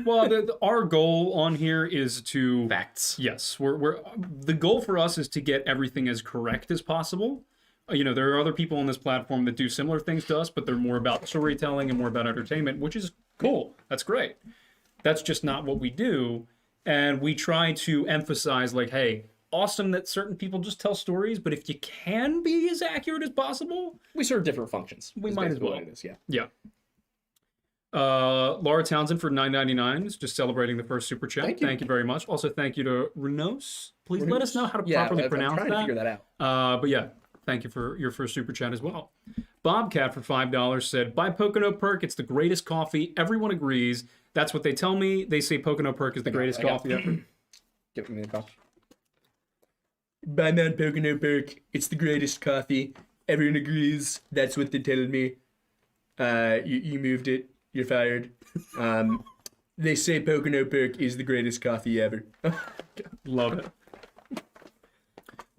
Well, our goal on here is to facts. Yes, we're the goal for us is to get everything as correct as possible. There are other people on this platform that do similar things to us, but they're more about storytelling and more about entertainment, which is cool. That's great. That's just not what we do. And we try to emphasize, like, hey, awesome that certain people just tell stories, but if you can be as accurate as possible, we serve different functions. We might as well. It is, yeah. Yeah. Laura Townsend for $9.99 is just celebrating the first super chat. Thank you very much. Also, thank you to Renos. Please let us know how to properly pronounce that. I'm trying to figure that out. But yeah, thank you for your first super chat as well. Bobcat for $5 said, "Buy Pocono Perk. It's the greatest coffee. Everyone agrees. That's what they tell me. They say Pocono Perk is the greatest coffee ever." Give me the coffee. Buy Mount Pocono Perk. It's the greatest coffee. Everyone agrees. That's what they tell me. You moved it. You're fired. They say Pocono Perk is the greatest coffee ever. Love it.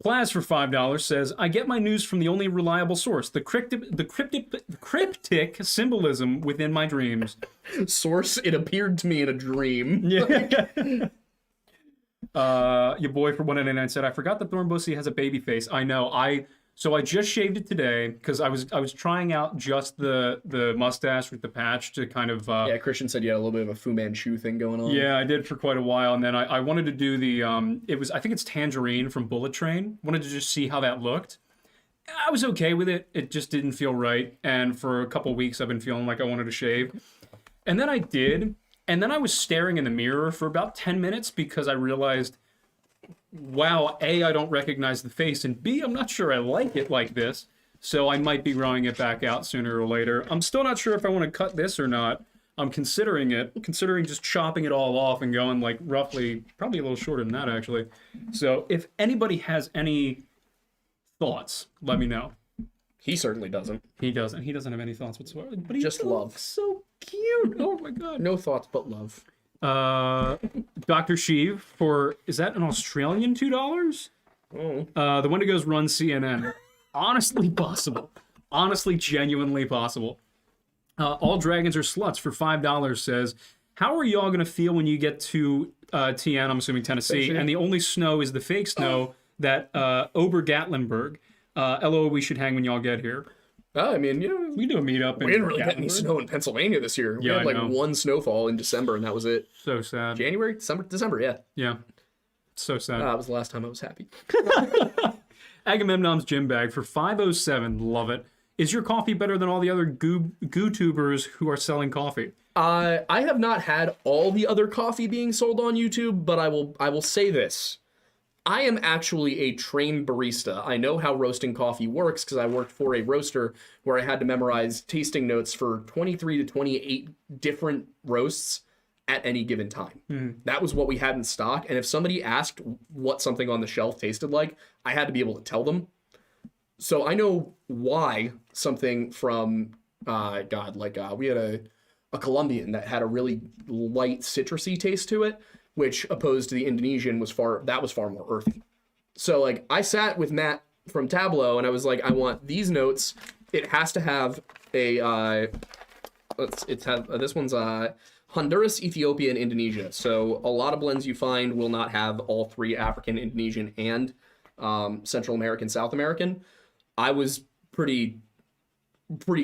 Plaz for $5 says, "I get my news from the only reliable source, the cryptic symbolism within my dreams." Source, it appeared to me in a dream. Yeah. Your boy for $1.99 said, "I forgot that Thornbussy has a baby face." I know. So I just shaved it today because I was trying out just the mustache with the patch to kind of. Yeah, Christian said you had a little bit of a Fu Manchu thing going on. Yeah, I did for quite a while, and then I wanted to do the I think it's Tangerine from Bullet Train. Wanted to just see how that looked. I was okay with it. It just didn't feel right, and for a couple weeks I've been feeling like I wanted to shave, and then I did, and then I was staring in the mirror for about 10 minutes because I realized, wow, A, I don't recognize the face, and B, I'm not sure I like it like this, so I might be growing it back out sooner or later. I'm still not sure if I want to cut this or not. I'm considering just chopping it all off and going like roughly, probably a little shorter than that actually. So if anybody has any thoughts, let me know. He certainly doesn't. He doesn't have any thoughts whatsoever. But he just love. So cute. Oh my god. No thoughts but love. Dr. Sheev for, is that an Australian $2? The Wendigos run CNN. Honestly possible. Honestly, genuinely possible. All Dragons Are Sluts for $5 says, "How are y'all gonna feel when you get to TN, I'm assuming Tennessee, and the only snow is the fake snow that Ober-Gatlinburg? LO, we should hang when y'all get here." I mean, we do a meetup. We didn't really get any snow in Pennsylvania this year. We had like one snowfall in December, and that was it. So sad. January, December, yeah. Yeah. So sad. That was the last time I was happy. Agamemnon's Gym Bag for $5.07. Love it. Is your coffee better than all the other GooTubers who are selling coffee? I have not had all the other coffee being sold on YouTube, but I will say this. I am actually a trained barista. I know how roasting coffee works because I worked for a roaster where I had to memorize tasting notes for 23 to 28 different roasts at any given time. That was what we had in stock. And if somebody asked what something on the shelf tasted like, I had to be able to tell them. So I know why something from, we had a Colombian that had a really light citrusy taste to it, which opposed to the Indonesian was far more earthy. So like I sat with Matt from Tableau and I was like, I want these notes. It has to have a, this one's Honduras, Ethiopia, and Indonesia. So a lot of blends you find will not have all three, African, Indonesian, and Central American, South American. I was pretty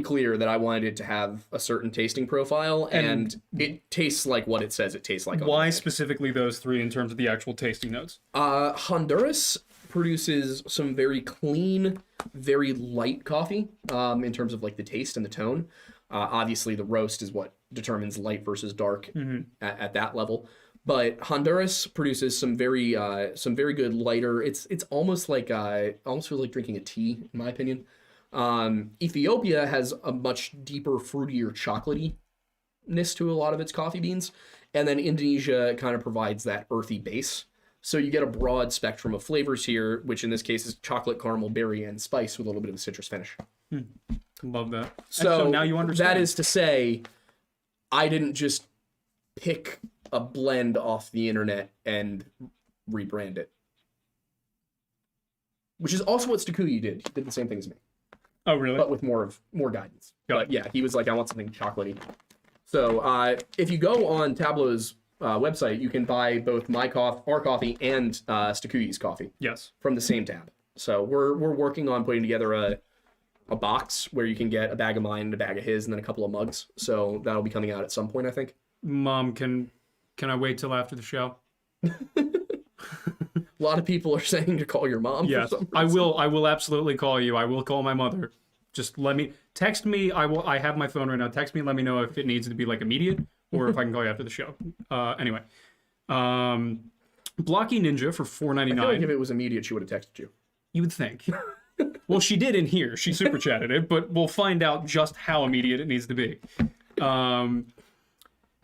clear that I wanted it to have a certain tasting profile, and it tastes like what it says it tastes like. Why specifically those three in terms of the actual tasting notes? Honduras produces some very clean, very light coffee in terms of like the taste and the tone. Obviously, the roast is what determines light versus dark at that level. But Honduras produces some very good lighter. It's almost like almost feels like drinking a tea, in my opinion. Ethiopia has a much deeper, fruitier, chocolatey-ness to a lot of its coffee beans. And then Indonesia kind of provides that earthy base. So you get a broad spectrum of flavors here, which in this case is chocolate, caramel, berry, and spice with a little bit of a citrus finish. Love that. So now you understand. That is to say, I didn't just pick a blend off the internet and rebrand it. Which is also what Stakuyi did. He did the same thing as me. Oh, really? But with more guidance. But yeah, he was like, I want something chocolatey. So if you go on Tableau's website, you can buy both our coffee and Stakuyi's coffee. Yes. From the same tab. So we're working on putting together a box where you can get a bag of mine and a bag of his and then a couple of mugs. So that'll be coming out at some point, I think. Mom, can I wait till after the show? A lot of people are saying to call your mom. Yes, for some I reason. will. I will absolutely call you. I will call my mother. Just text me. I have my phone right now. Text me and let me know if it needs to be like immediate or if I can call you after the show. Anyway, Blocky Ninja for $4.99. I feel like if it was immediate, she would have texted you. You would think. Well, she did in here. She super chatted it, but we'll find out just how immediate it needs to be.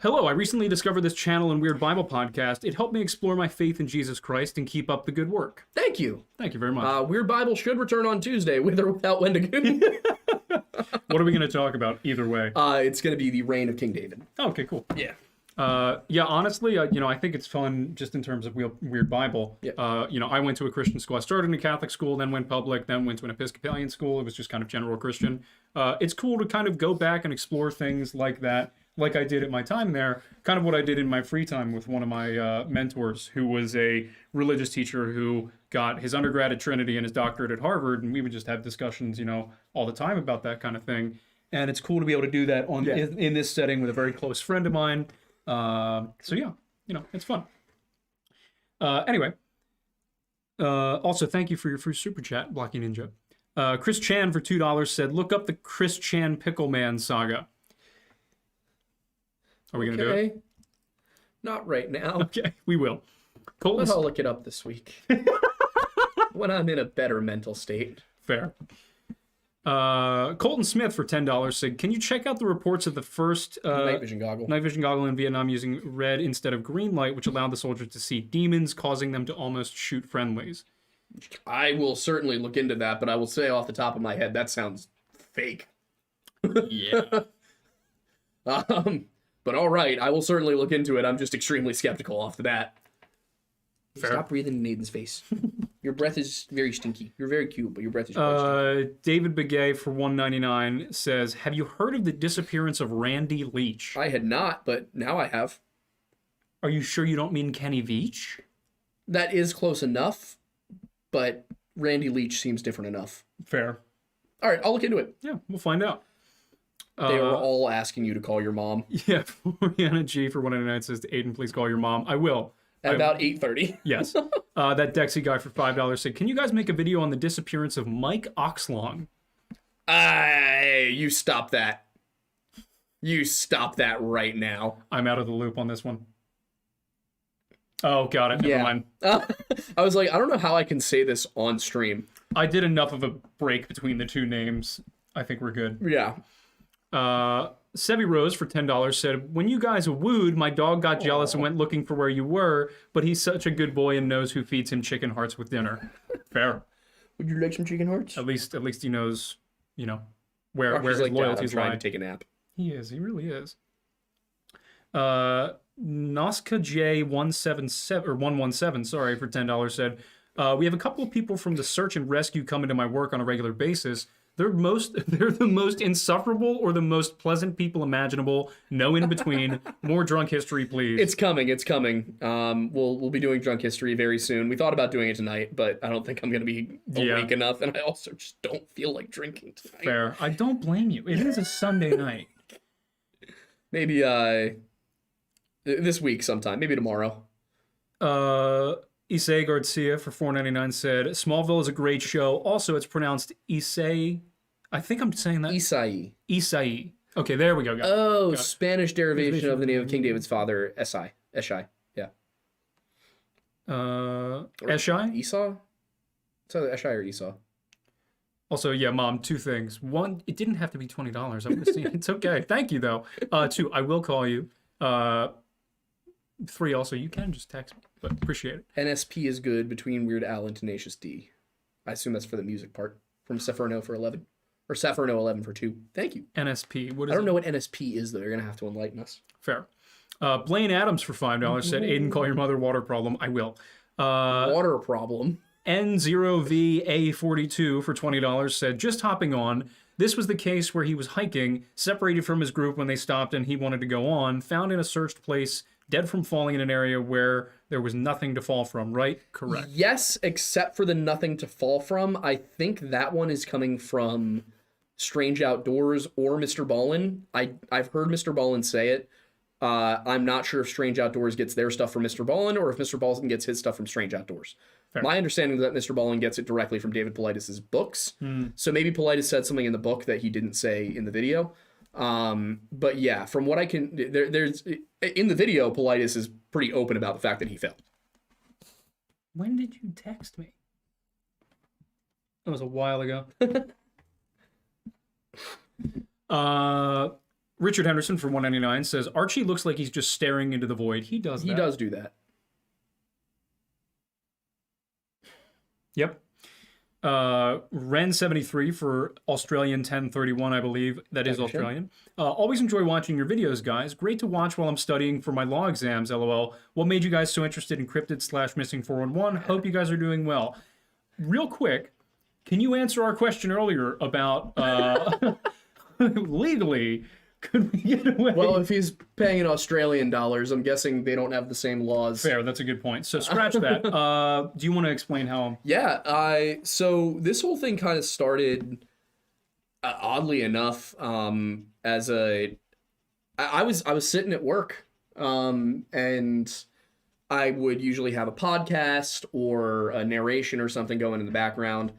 Hello, I recently discovered this channel and Weird Bible podcast. It helped me explore my faith in Jesus Christ and keep up the good work. Thank you. Thank you very much. Weird Bible should return on Tuesday, with or without Wendigoon. What are we going to talk about either way? It's going to be the reign of King David. Oh, okay, cool. Yeah. Yeah, honestly, I think it's fun just in terms of Weird Bible. Yeah. I went to a Christian school. I started in a Catholic school, then went public, then went to an Episcopalian school. It was just kind of general Christian. It's cool to kind of go back and explore things like that, like I did at my time there, kind of what I did in my free time with one of my mentors, who was a religious teacher who got his undergrad at Trinity and his doctorate at Harvard, and we would just have discussions, all the time about that kind of thing. And it's cool to be able to do that in this setting with a very close friend of mine. So yeah, it's fun. Anyway, also thank you for your free super chat, Blocky Ninja. Chris Chan for $2 said, look up the Chris Chan Pickle Man saga. Are we going to do it? Not right now. Okay, we will. But I'll look it up this week. When I'm in a better mental state. Fair. Colton Smith for $10 said, can you check out the reports of the first night vision goggle in Vietnam using red instead of green light, which allowed the soldiers to see demons, causing them to almost shoot friendlies? I will certainly look into that, but I will say off the top of my head, that sounds fake. Yeah. But all right, I will certainly look into it. I'm just extremely skeptical off the bat. Fair. Stop breathing in Nathan's face. Your breath is very stinky. You're very cute, but your breath is quite stinky. David Begay for $1.99 says, have you heard of the disappearance of Randy Leach? I had not, but now I have. Are you sure you don't mean Kenny Veach? That is close enough, but Randy Leach seems different enough. Fair. All right, I'll look into it. Yeah, we'll find out. They are all asking you to call your mom. Yeah, Rihanna G for $1.99 says to Aiden, please call your mom. I will. At about 8:30. Yes. That Dexy guy for $5 said, can you guys make a video on the disappearance of Mike Oxlong? You stop that. You stop that right now. I'm out of the loop on this one. Oh, got it. Never mind. I was like, I don't know how I can say this on stream. I did enough of a break between the two names. I think we're good. Yeah. Sebi Rose for $10 said, when you guys wooed, my dog got jealous and went looking for where you were, but he's such a good boy and knows who feeds him chicken hearts with dinner. Fair. Would you like some chicken hearts? At least he knows, where his like loyalties trying lie. to take a nap. He is. He really is. Noska J 177 or 117, sorry, for $10 said, we have a couple of people from the search and rescue coming to my work on a regular basis. They're the most insufferable or the most pleasant people imaginable. No in between. More drunk history, please. It's coming. We'll be doing drunk history very soon. We thought about doing it tonight, but I don't think I'm gonna be awake enough, and I also just don't feel like drinking tonight. Fair. I don't blame you. It is a Sunday night. Maybe this week sometime. Maybe tomorrow. Issei Garcia for $4.99 said, Smallville is a great show. Also, it's pronounced Issei. I think I'm saying that. Issei. Okay, there we go. Got it. Spanish derivation of the name of King David's father, Eshai. Yeah. Eshai? Esau? It's either Eshai or Esau. Also, yeah, Mom, two things. One, it didn't have to be $20. I would have seen it. It's okay. Thank you, though. Two, I will call you. Three, also, you can just text me, but appreciate it. NSP is good between Weird Al and Tenacious D. I assume that's for the music part. From Sephiroth for 11. Or Sephiroth 11 for 2. Thank you. NSP. What is I don't know what NSP is, though. You're going to have to enlighten us. Fair. Blaine Adams for $5 said, Aiden, call your mother water problem. I will. Water problem? N0VA42 for $20 said, just hopping on. This was the case where he was hiking, separated from his group when they stopped and he wanted to go on, found in a searched place, dead from falling in an area where there was nothing to fall from, right? Correct. Yes, except for the nothing to fall from. I think that one is coming from Strange Outdoors or Mr. Ballin. I've heard Mr. Ballin say it. I'm not sure if Strange Outdoors gets their stuff from Mr. Ballin or if Mr. Ballin gets his stuff from Strange Outdoors. Fair. My understanding is that Mr. Ballin gets it directly from David Paulides' books. So maybe Paulides said something in the book that he didn't say in the video. But yeah, from what I can, there's in the video, Paulides is pretty open about the fact that he failed. When did you text me? That was a while ago. Richard Henderson for $1.99 says, Archie looks like he's just staring into the void. He does that. He does do that. Yep. Ren73 for Australian 1031, I believe. That is Australian. Always enjoy watching your videos, guys. Great to watch while I'm studying for my law exams, LOL. What made you guys so interested in cryptid/missing 411? Hope you guys are doing well. Real quick, can you answer our question earlier about legally, could we get away? Well, if he's paying in Australian dollars, I'm guessing they don't have the same laws. Fair, that's a good point. So scratch that. Do you want to explain how? Yeah, so this whole thing kind of started, oddly enough, as I was sitting at work, and I would usually have a podcast or a narration or something going in the background.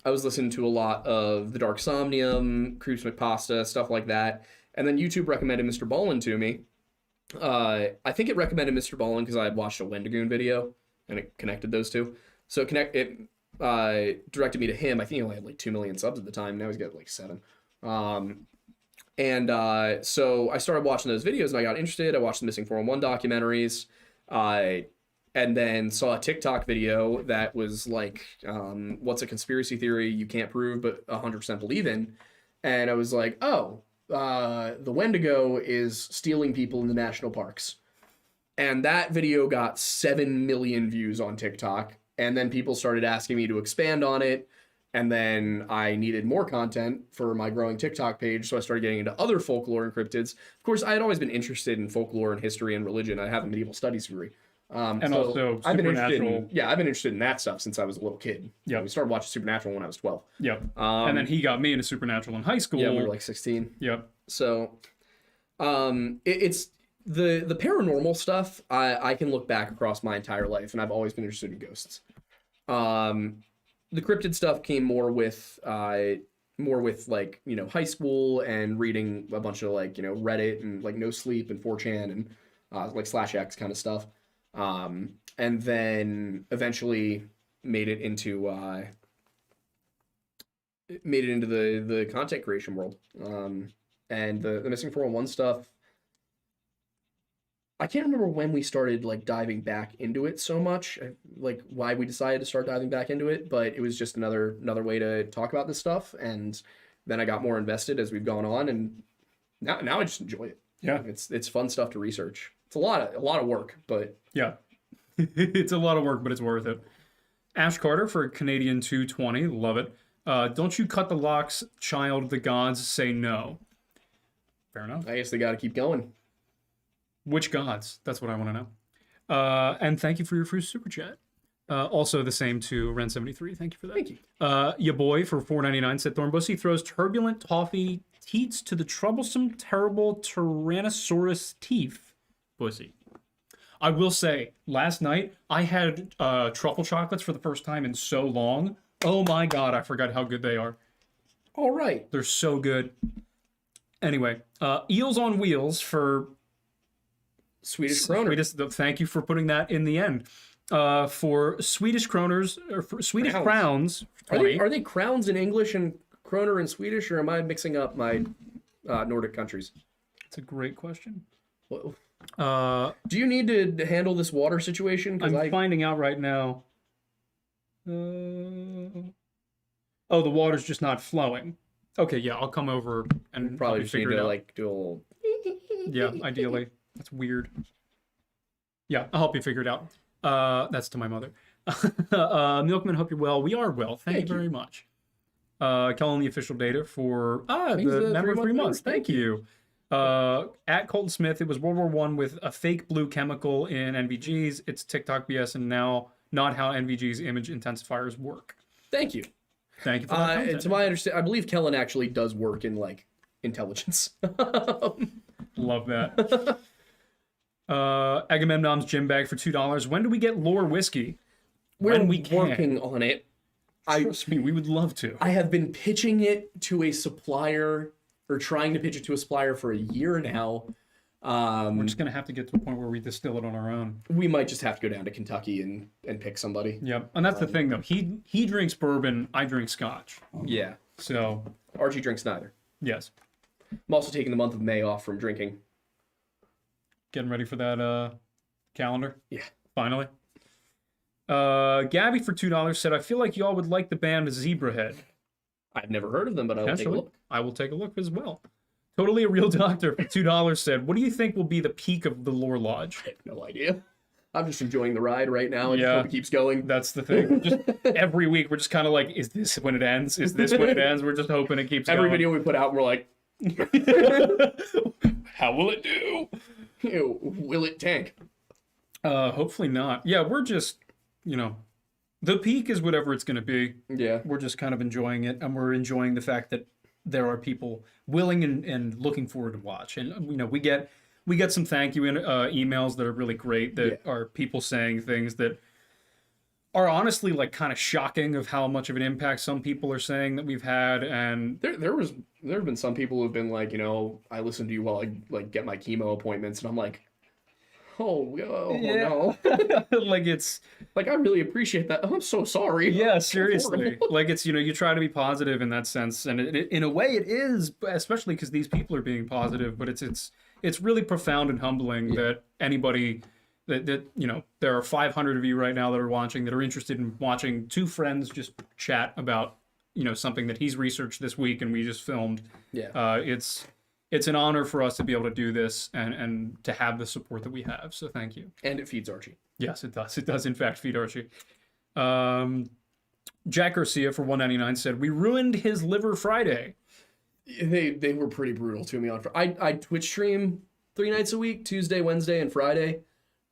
I was listening to a lot of The Dark Somnium, Creeps McPasta, stuff like that. And then YouTube recommended Mr. Ballin to me. I think it recommended Mr. Ballin because I had watched a Wendigoon video and it connected those two. So it directed me to him. I think he only had like 2 million subs at the time. Now he's got like 7. So I started watching those videos and I got interested. I watched the Missing 411 documentaries. And then saw a TikTok video that was like, what's a conspiracy theory you can't prove but 100% believe in? And I was like, the Wendigo is stealing people in the national parks. And that video got 7 million views on TikTok. And then people started asking me to expand on it. And then I needed more content for my growing TikTok page, so I started getting into other folklore and cryptids. Of course, I had always been interested in folklore and history and religion. I have a medieval studies degree. And so also I've been Supernatural. I've been interested in that stuff since I was a little kid. Yeah, we started watching Supernatural when I was 12. Yep. And then he got me into Supernatural in high school. Yeah, we were like 16. Yep. So, it's the paranormal stuff. I can look back across my entire life, and I've always been interested in ghosts. The cryptid stuff came more with like, high school and reading a bunch of like, Reddit and like No Sleep and 4chan and like /X kind of stuff. And then eventually made it into the content creation world. And the Missing 411 stuff, I can't remember when we started like diving back into it so much, like why we decided to start diving back into it, but it was just another way to talk about this stuff. And then I got more invested as we've gone on, and now I just enjoy it. Yeah, it's fun stuff to research. It's a lot of work, but yeah, it's a lot of work, but it's worth it. Ash Carter for Canadian 220, love it. Don't you cut the locks, child. The gods say no. Fair enough. I guess they got to keep going. Which gods? That's what I want to know. And thank you for your first super chat. Also the same to Ren73. Thank you for that. Thank you. Your boy for $4.99 said Thornbussy throws turbulent toffee teats to the troublesome, terrible Tyrannosaurus teeth. Bussy. I will say, last night I had truffle chocolates for the first time in so long. Oh my god, I forgot how good they are. All right. They're so good. Anyway, Eels on Wheels for Swedish Kroner. Thank you for putting that in the end. For Swedish Kroners, or for Swedish Crowns. Are they crowns in English and Kroner in Swedish, or am I mixing up my Nordic countries? That's a great question. Well, do you need to handle this water situation? I'm finding out right now. Oh, the water's just not flowing. Okay, yeah, I'll come over and probably just need to like do a little. Yeah, ideally. That's weird. Yeah, I'll help you figure it out. That's to my mother. Milkman, hope you're well. We are well. Thank you very much. Calling the official data for the member of 3 months. Thank you. At Colton Smith, it was World War I with a fake blue chemical in NVGs. It's TikTok BS and now not how NVG's image intensifiers work. Thank you. Thank you for that. And to my understanding, I believe Kellen actually does work in like intelligence. Love that. Agamemnon's gym bag for $2. When do we get lore whiskey? We're working on it. Trust me, we would love to. I have been pitching it to a supplier, or trying to pitch it to a supplier for a year now. We're just gonna have to get to a point where we distill it on our own. We might just have to go down to Kentucky and pick somebody. Yep, and that's the thing though. He drinks bourbon, I drink scotch. Yeah. So Archie drinks neither. Yes. I'm also taking the month of May off from drinking. Getting ready for that calendar. Yeah. Finally. Gabby for $2 said, I feel like y'all would like the band Zebrahead. I've never heard of them, but I will take a look. I will take a look as well. Totally a Real Doctor for $2 said, what do you think will be the peak of the Lore Lodge? I have no idea. I'm just enjoying the ride right now and just hope it keeps going. That's the thing. Just every week we're just kind of like, is this when it ends? Is this when it ends? We're just hoping it keeps going. Every video we put out, we're like, how will it do? Will it tank? Hopefully not. Yeah, we're just, the peak is whatever it's going to be. Yeah. We're just kind of enjoying it, and we're enjoying the fact that there are people willing and looking forward to watch. And, we get some thank you emails that are really great, that are people saying things that are honestly like kind of shocking of how much of an impact some people are saying that we've had. And there have been some people who've been like, I listen to you while I like get my chemo appointments, and I'm like, no. Like it's like, I really appreciate that. I'm so sorry. Yeah, seriously. Like it's, you try to be positive in that sense, and in a way it is, especially because these people are being positive, but it's really profound and humbling that anybody that there are 500 of you right now that are watching, that are interested in watching two friends just chat about something that he's researched this week and we just filmed. It's an honor for us to be able to do this and to have the support that we have. So thank you. And it feeds Archie. Yes, it does. It does, in fact, feed Archie. Jack Garcia for $1.99 said, we ruined his liver Friday. They were pretty brutal to me on Friday. I Twitch stream 3 nights a week, Tuesday, Wednesday, and Friday.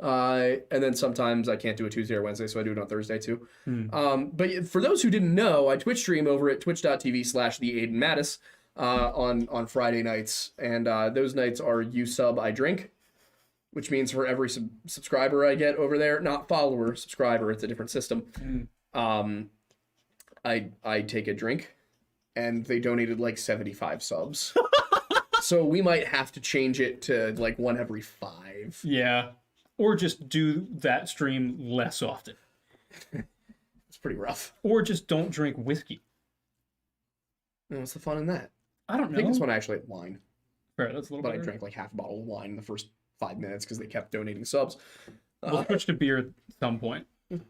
And then sometimes I can't do a Tuesday or Wednesday, so I do it on Thursday too. But for those who didn't know, I Twitch stream over at twitch.tv/theaidenmattis. On Friday nights, and those nights are you sub, I drink, which means for every subscriber I get over there, not follower, subscriber, it's a different system. I take a drink, and they donated like 75 subs. So we might have to change it to like 1 every 5. Yeah. Or just do that stream less often. It's pretty rough. Or just don't drink whiskey. What's the fun in that? I don't know. I think this one I actually had wine. Right, that's a little But better. I drank like half a bottle of wine in the first 5 minutes because they kept donating subs. We'll switch to beer at some point. Peyton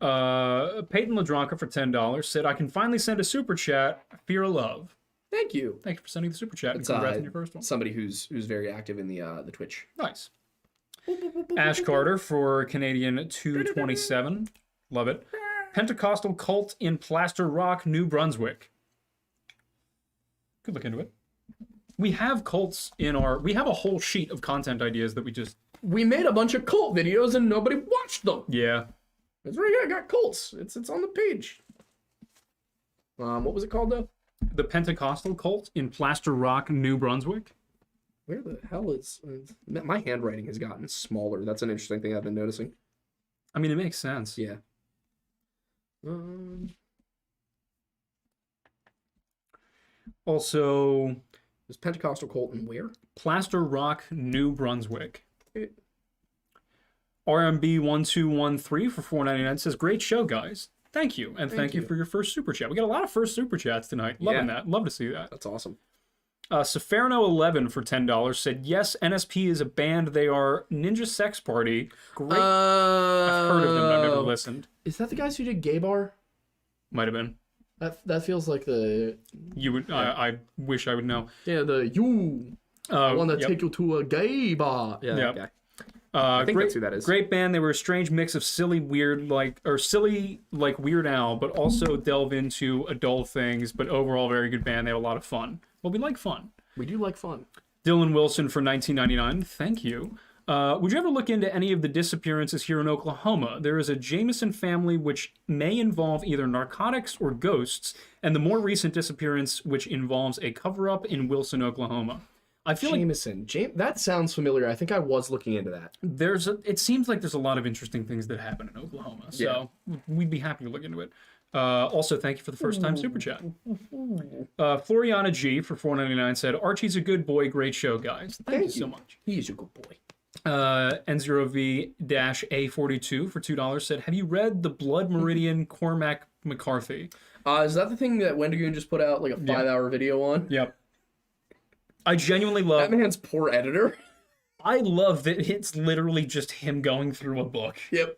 LaDronca for $10 said, I can finally send a super chat. Fear of love. Thank you. Thank you for sending the super chat. It's, And congrats on your first one. Somebody who's very active in the Twitch. Nice. Ash Carter for Canadian 227. Love it. Pentecostal cult in Plaster Rock, New Brunswick. Could look into it. We have cults in our... We have a whole sheet of content ideas that we just... We made a bunch of cult videos and nobody watched them. Yeah. It's right here. I got cults. It's on the page. What was it called though? The Pentecostal cult in Plaster Rock, New Brunswick. Where the hell is... my handwriting has gotten smaller. That's an interesting thing I've been noticing. I mean, it makes sense. Yeah. Also, Is Pentecostal cult in where? Plaster Rock, New Brunswick. RMB1213 for $4.99 says, great show, guys. Thank you. And thank you for your first super chat. We got a lot of first super chats tonight. Loving that. Love to see that. That's awesome. Seferno11 for $10 said, yes, NSP is a band. They are Ninja Sex Party. Great. I've heard of them, but I've never listened. Is that the guys who did Gay Bar? Might have been. That feels like the... You would. I wish I would know. Yeah, I want to take you to a gay bar. Yeah, Yep. that guy. I think that's who that is. Great band. They were a strange mix of silly Weird like Weird Al, but also delve into adult things. But overall, very good band. They have a lot of fun. Well, we like fun. We do like fun. Dylan Wilson for $19.99. Thank you. Would you ever look into any of the disappearances here in Oklahoma? There is a Jameson family which may involve either narcotics or ghosts, and the more recent disappearance which involves a cover-up in Wilson, Oklahoma. I feel Jameson. That sounds familiar. I think I was looking into that. It seems like there's a lot of interesting things that happen in Oklahoma, so we'd be happy to look into it. Also, thank you for the first time super chat. Floriana G for $4.99 said, Archie's a good boy, great show, guys. Thank you so much. He's a good boy. N0V-A42 for $2 said, have you read The Blood Meridian Cormac McCarthy? Is that the thing that Wendigoon just put out like a 5-hour video on? Yep. I genuinely love... That man's poor editor. I love that it's literally just him going through a book. Yep.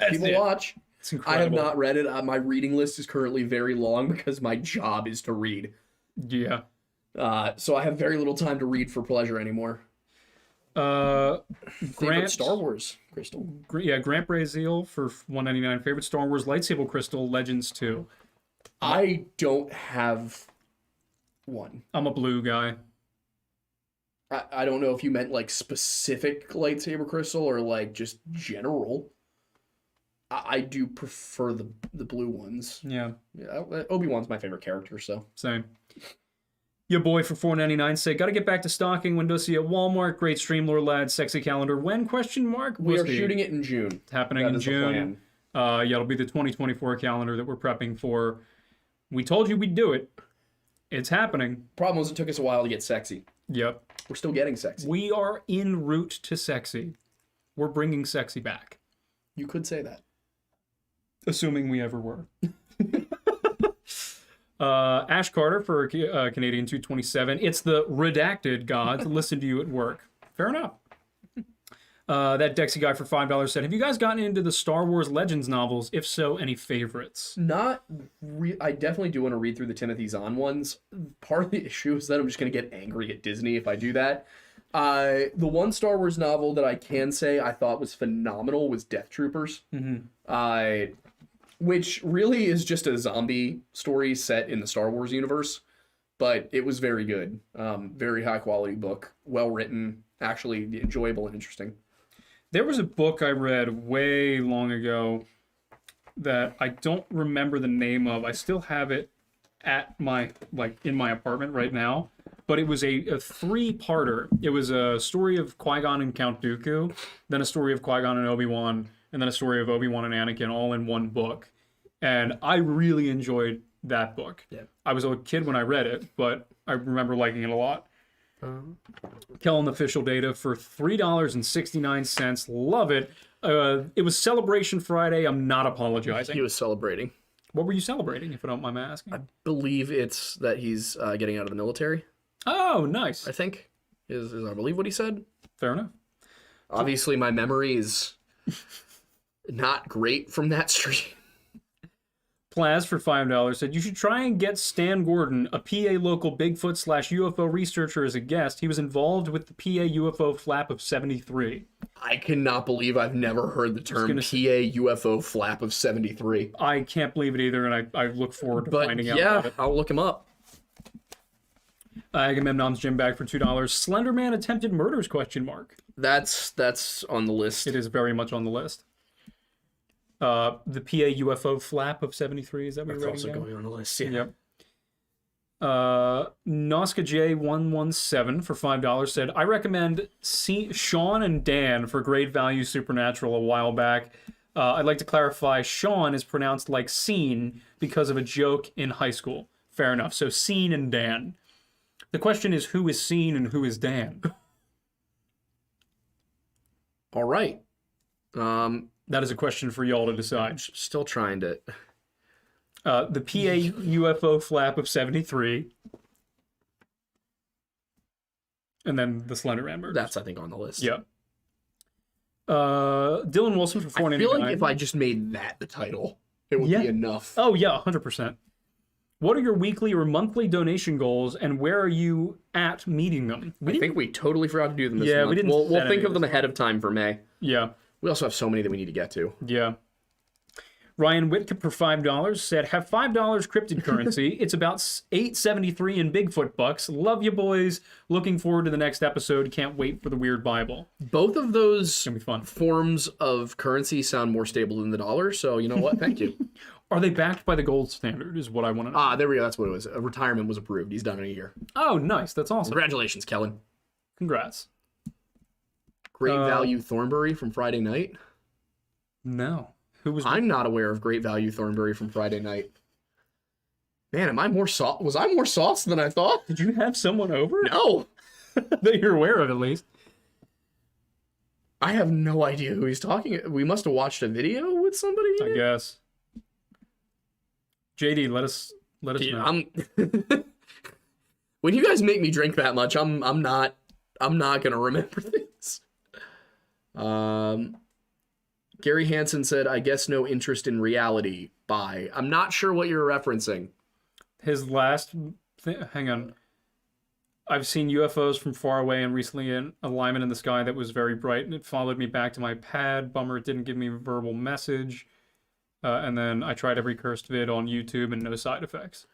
People watch. It's incredible. I have not read it. My reading list is currently very long because my job is to read. Yeah. So I have very little time to read for pleasure anymore. Favorite Star Wars crystal. Grant Brazil for $1.99. Favorite Star Wars lightsaber crystal, Legends 2. I don't have one. I'm a blue guy. I don't know if you meant like specific lightsaber crystal or like just general. I do prefer the blue ones. Yeah. Obi-Wan's my favorite character, so. Same. Your boy for $4.99 said, gotta get back to stocking Windowsy at Walmart. Great stream, Lord Lad. Sexy calendar. When? Question mark. We are shooting it in June. It's happening in June. It'll be the 2024 calendar that we're prepping for. We told you we'd do it. It's happening. Problem was it took us a while to get sexy. Yep. We're still getting sexy. We are en route to sexy. We're bringing sexy back. You could say that. Assuming we ever were. Ash Carter for Canadian 227. It's the redacted gods. Listen to you at work. Fair enough. That Dexy guy for $5 said, have you guys gotten into the Star Wars Legends novels? If so, any favorites? I definitely do want to read through the Timothy Zahn ones. Part of the issue is that I'm just going to get angry at Disney if I do that. The one Star Wars novel that I can say I thought was phenomenal was Death Troopers. Mm-hmm. Which really is just a zombie story set in the Star Wars universe. But it was very good. Very high quality book. Well written. Actually enjoyable and interesting. There was a book I read way long ago that I don't remember the name of. I still have it at in my apartment right now. But it was a 3-parter. It was a story of Qui-Gon and Count Dooku, then a story of Qui-Gon and Obi-Wan, and then a story of Obi-Wan and Anakin all in one book. And I really enjoyed that book. Yeah. I was a kid when I read it, but I remember liking it a lot. Kellen official data for $3.69. Love it. It was Celebration Friday. I'm not apologizing. He was celebrating. What were you celebrating, if I don't mind my asking? I believe it's that he's getting out of the military. Oh, nice. I think is I believe what he said. Fair enough. Obviously, my memory is not great from that stream. Plaz for $5 said, you should try and get Stan Gordon, a PA local Bigfoot/UFO researcher, as a guest. He was involved with the PA UFO flap of 73. I cannot believe I've never heard the term PA UFO flap of 73. I can't believe it either, and I look forward to finding out about it. I'll look him up. Agamemnon's gym bag for $2. Slenderman attempted murders, ? That's on the list. It is very much on the list. The PA UFO flap of 73, is that what you're writing down? That's also going on the list, yeah. Yep. Noska J117 for $5 said, I recommend Sean and Dan for Great Value Supernatural a while back. I'd like to clarify, Sean is pronounced like Scene because of a joke in high school. Fair enough. So Scene and Dan. The question is, who is Scene and who is Dan? All right. That is a question for y'all to decide. Still trying to... The PA UFO flap of 73. And then the Slenderman murders. That's, I think, on the list. Yeah. Dylan Wilson for $4.99. I feel like if I just made that the title, it would be enough. Oh, yeah, 100%. What are your weekly or monthly donation goals, and where are you at meeting them? I think we totally forgot to do them this month. We didn't. We'll think of them ahead of time for May. Yeah. We also have so many that we need to get to. Yeah. Ryan Whitcup for $5 said, have $5 cryptid currency. It's about $8.73 in Bigfoot bucks. Love you, boys. Looking forward to the next episode. Can't wait for the weird Bible. Both of those gonna be fun. Forms of currency sound more stable than the dollar, so you know what? Thank you. Are they backed by the gold standard is what I want to know. There we go. That's what it was. A retirement was approved. He's done in a year. Oh, nice. That's awesome. Congratulations, Kellen. Congrats. Great Value Thornbury from Friday night? No. Who was? I'm not aware of Great Value Thornbury from Friday night. Man, am I more sauce? Was I more sauce than I thought? Did you have someone over? No. That you're aware of, at least. I have no idea who he's talking. We must have watched a video with somebody. I guess. JD, let us know. When you guys make me drink that much, I'm not gonna remember things. Gary Hansen said, I guess no interest in reality. Bye. I'm not sure what you're referencing. His last hang on. I've seen UFOs from far away and recently an alignment in the sky that was very bright, and it followed me back to my pad. Bummer, it didn't give me a verbal message. And then I tried every cursed vid on YouTube and no side effects.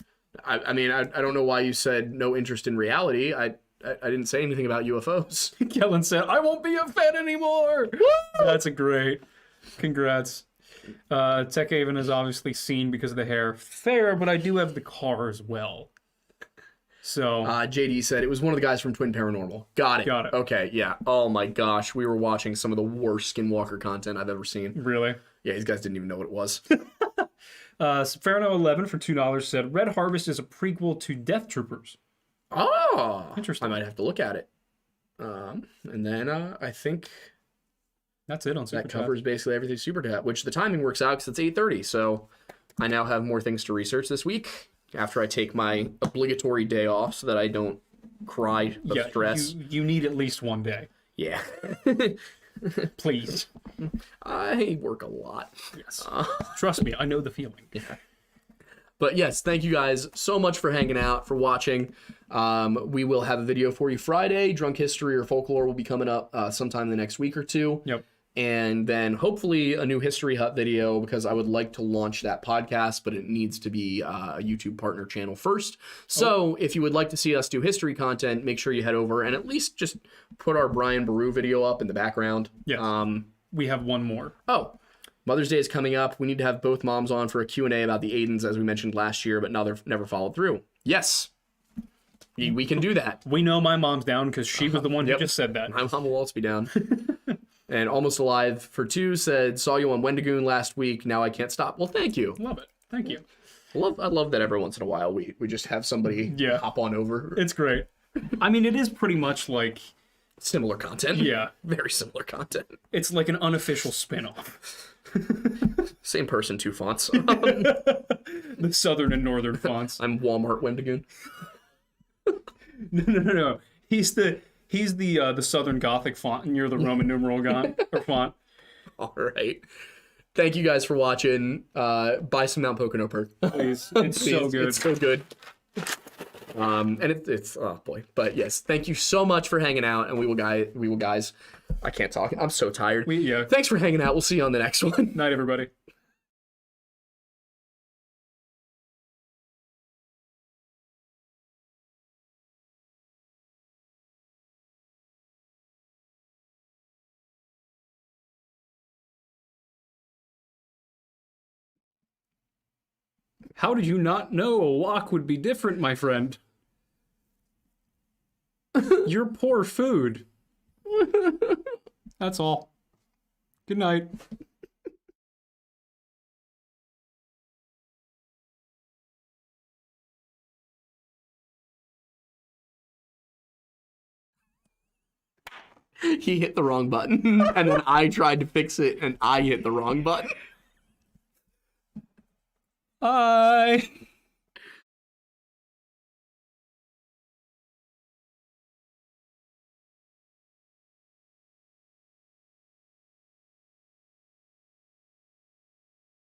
I mean, I don't know why you said no interest in reality. I didn't say anything about UFOs. Kellen said, I won't be a fan anymore. That's a great. Congrats. Tech Haven is obviously seen because of the hair. Fair, but I do have the car as well. So JD said it was one of the guys from Twin Paranormal. Got it. Okay, yeah. Oh my gosh, we were watching some of the worst Skinwalker content I've ever seen. Really? Yeah, these guys didn't even know what it was. Farno11 for $2 said Red Harvest is a prequel to Death Troopers. Oh, interesting. I might have to look at it. And then I think that's it on Super That covers basically everything Super Chat, which the timing works out because it's 8:30. So I now have more things to research this week after I take my obligatory day off so that I don't cry of stress. You need at least one day. Yeah. Please. I work a lot. Yes. Trust me, I know the feeling. Yeah. But yes, thank you guys so much for hanging out, for watching. We will have a video for you Friday. Drunk History or Folklore will be coming up sometime in the next week or two. Yep. And then hopefully a new History Hut video, because I would like to launch that podcast, but it needs to be a YouTube partner channel first. So if you would like to see us do history content, make sure you head over and at least just put our Brian Baru video up in the background. Yeah. We have one more. Oh, Mother's Day is coming up. We need to have both moms on for a Q&A about the Aidens, as we mentioned last year, but never followed through. Yes. We can do that. We know my mom's down because she was the one who just said that. My mom will also be down. And Almost Alive for 2 said, saw you on Wendigoon last week. Now I can't stop. Well, thank you. Love it. Thank you. I love that every once in a while we just have somebody hop on over. It's great. I mean, it is pretty much like Similar content. yeah, Very similar content. it's like an unofficial spin-off. Same person, 2 fonts. The southern and northern fonts. I'm Walmart Wendigoon. No. He's the Southern Gothic font, and you're the Roman numeral font. All right. Thank you guys for watching. Buy some Mount Pocono perk. Please, it's so good. It's so good. And it's oh boy. But yes, thank you so much for hanging out, and we will guys. I can't talk. I'm so tired. Yeah. Thanks for hanging out. We'll see you on the next one. Night, everybody. How did you not know a walk would be different, my friend? You're poor food. That's all. Good night. He hit the wrong button, and then I tried to fix it, and I hit the wrong button. Bye.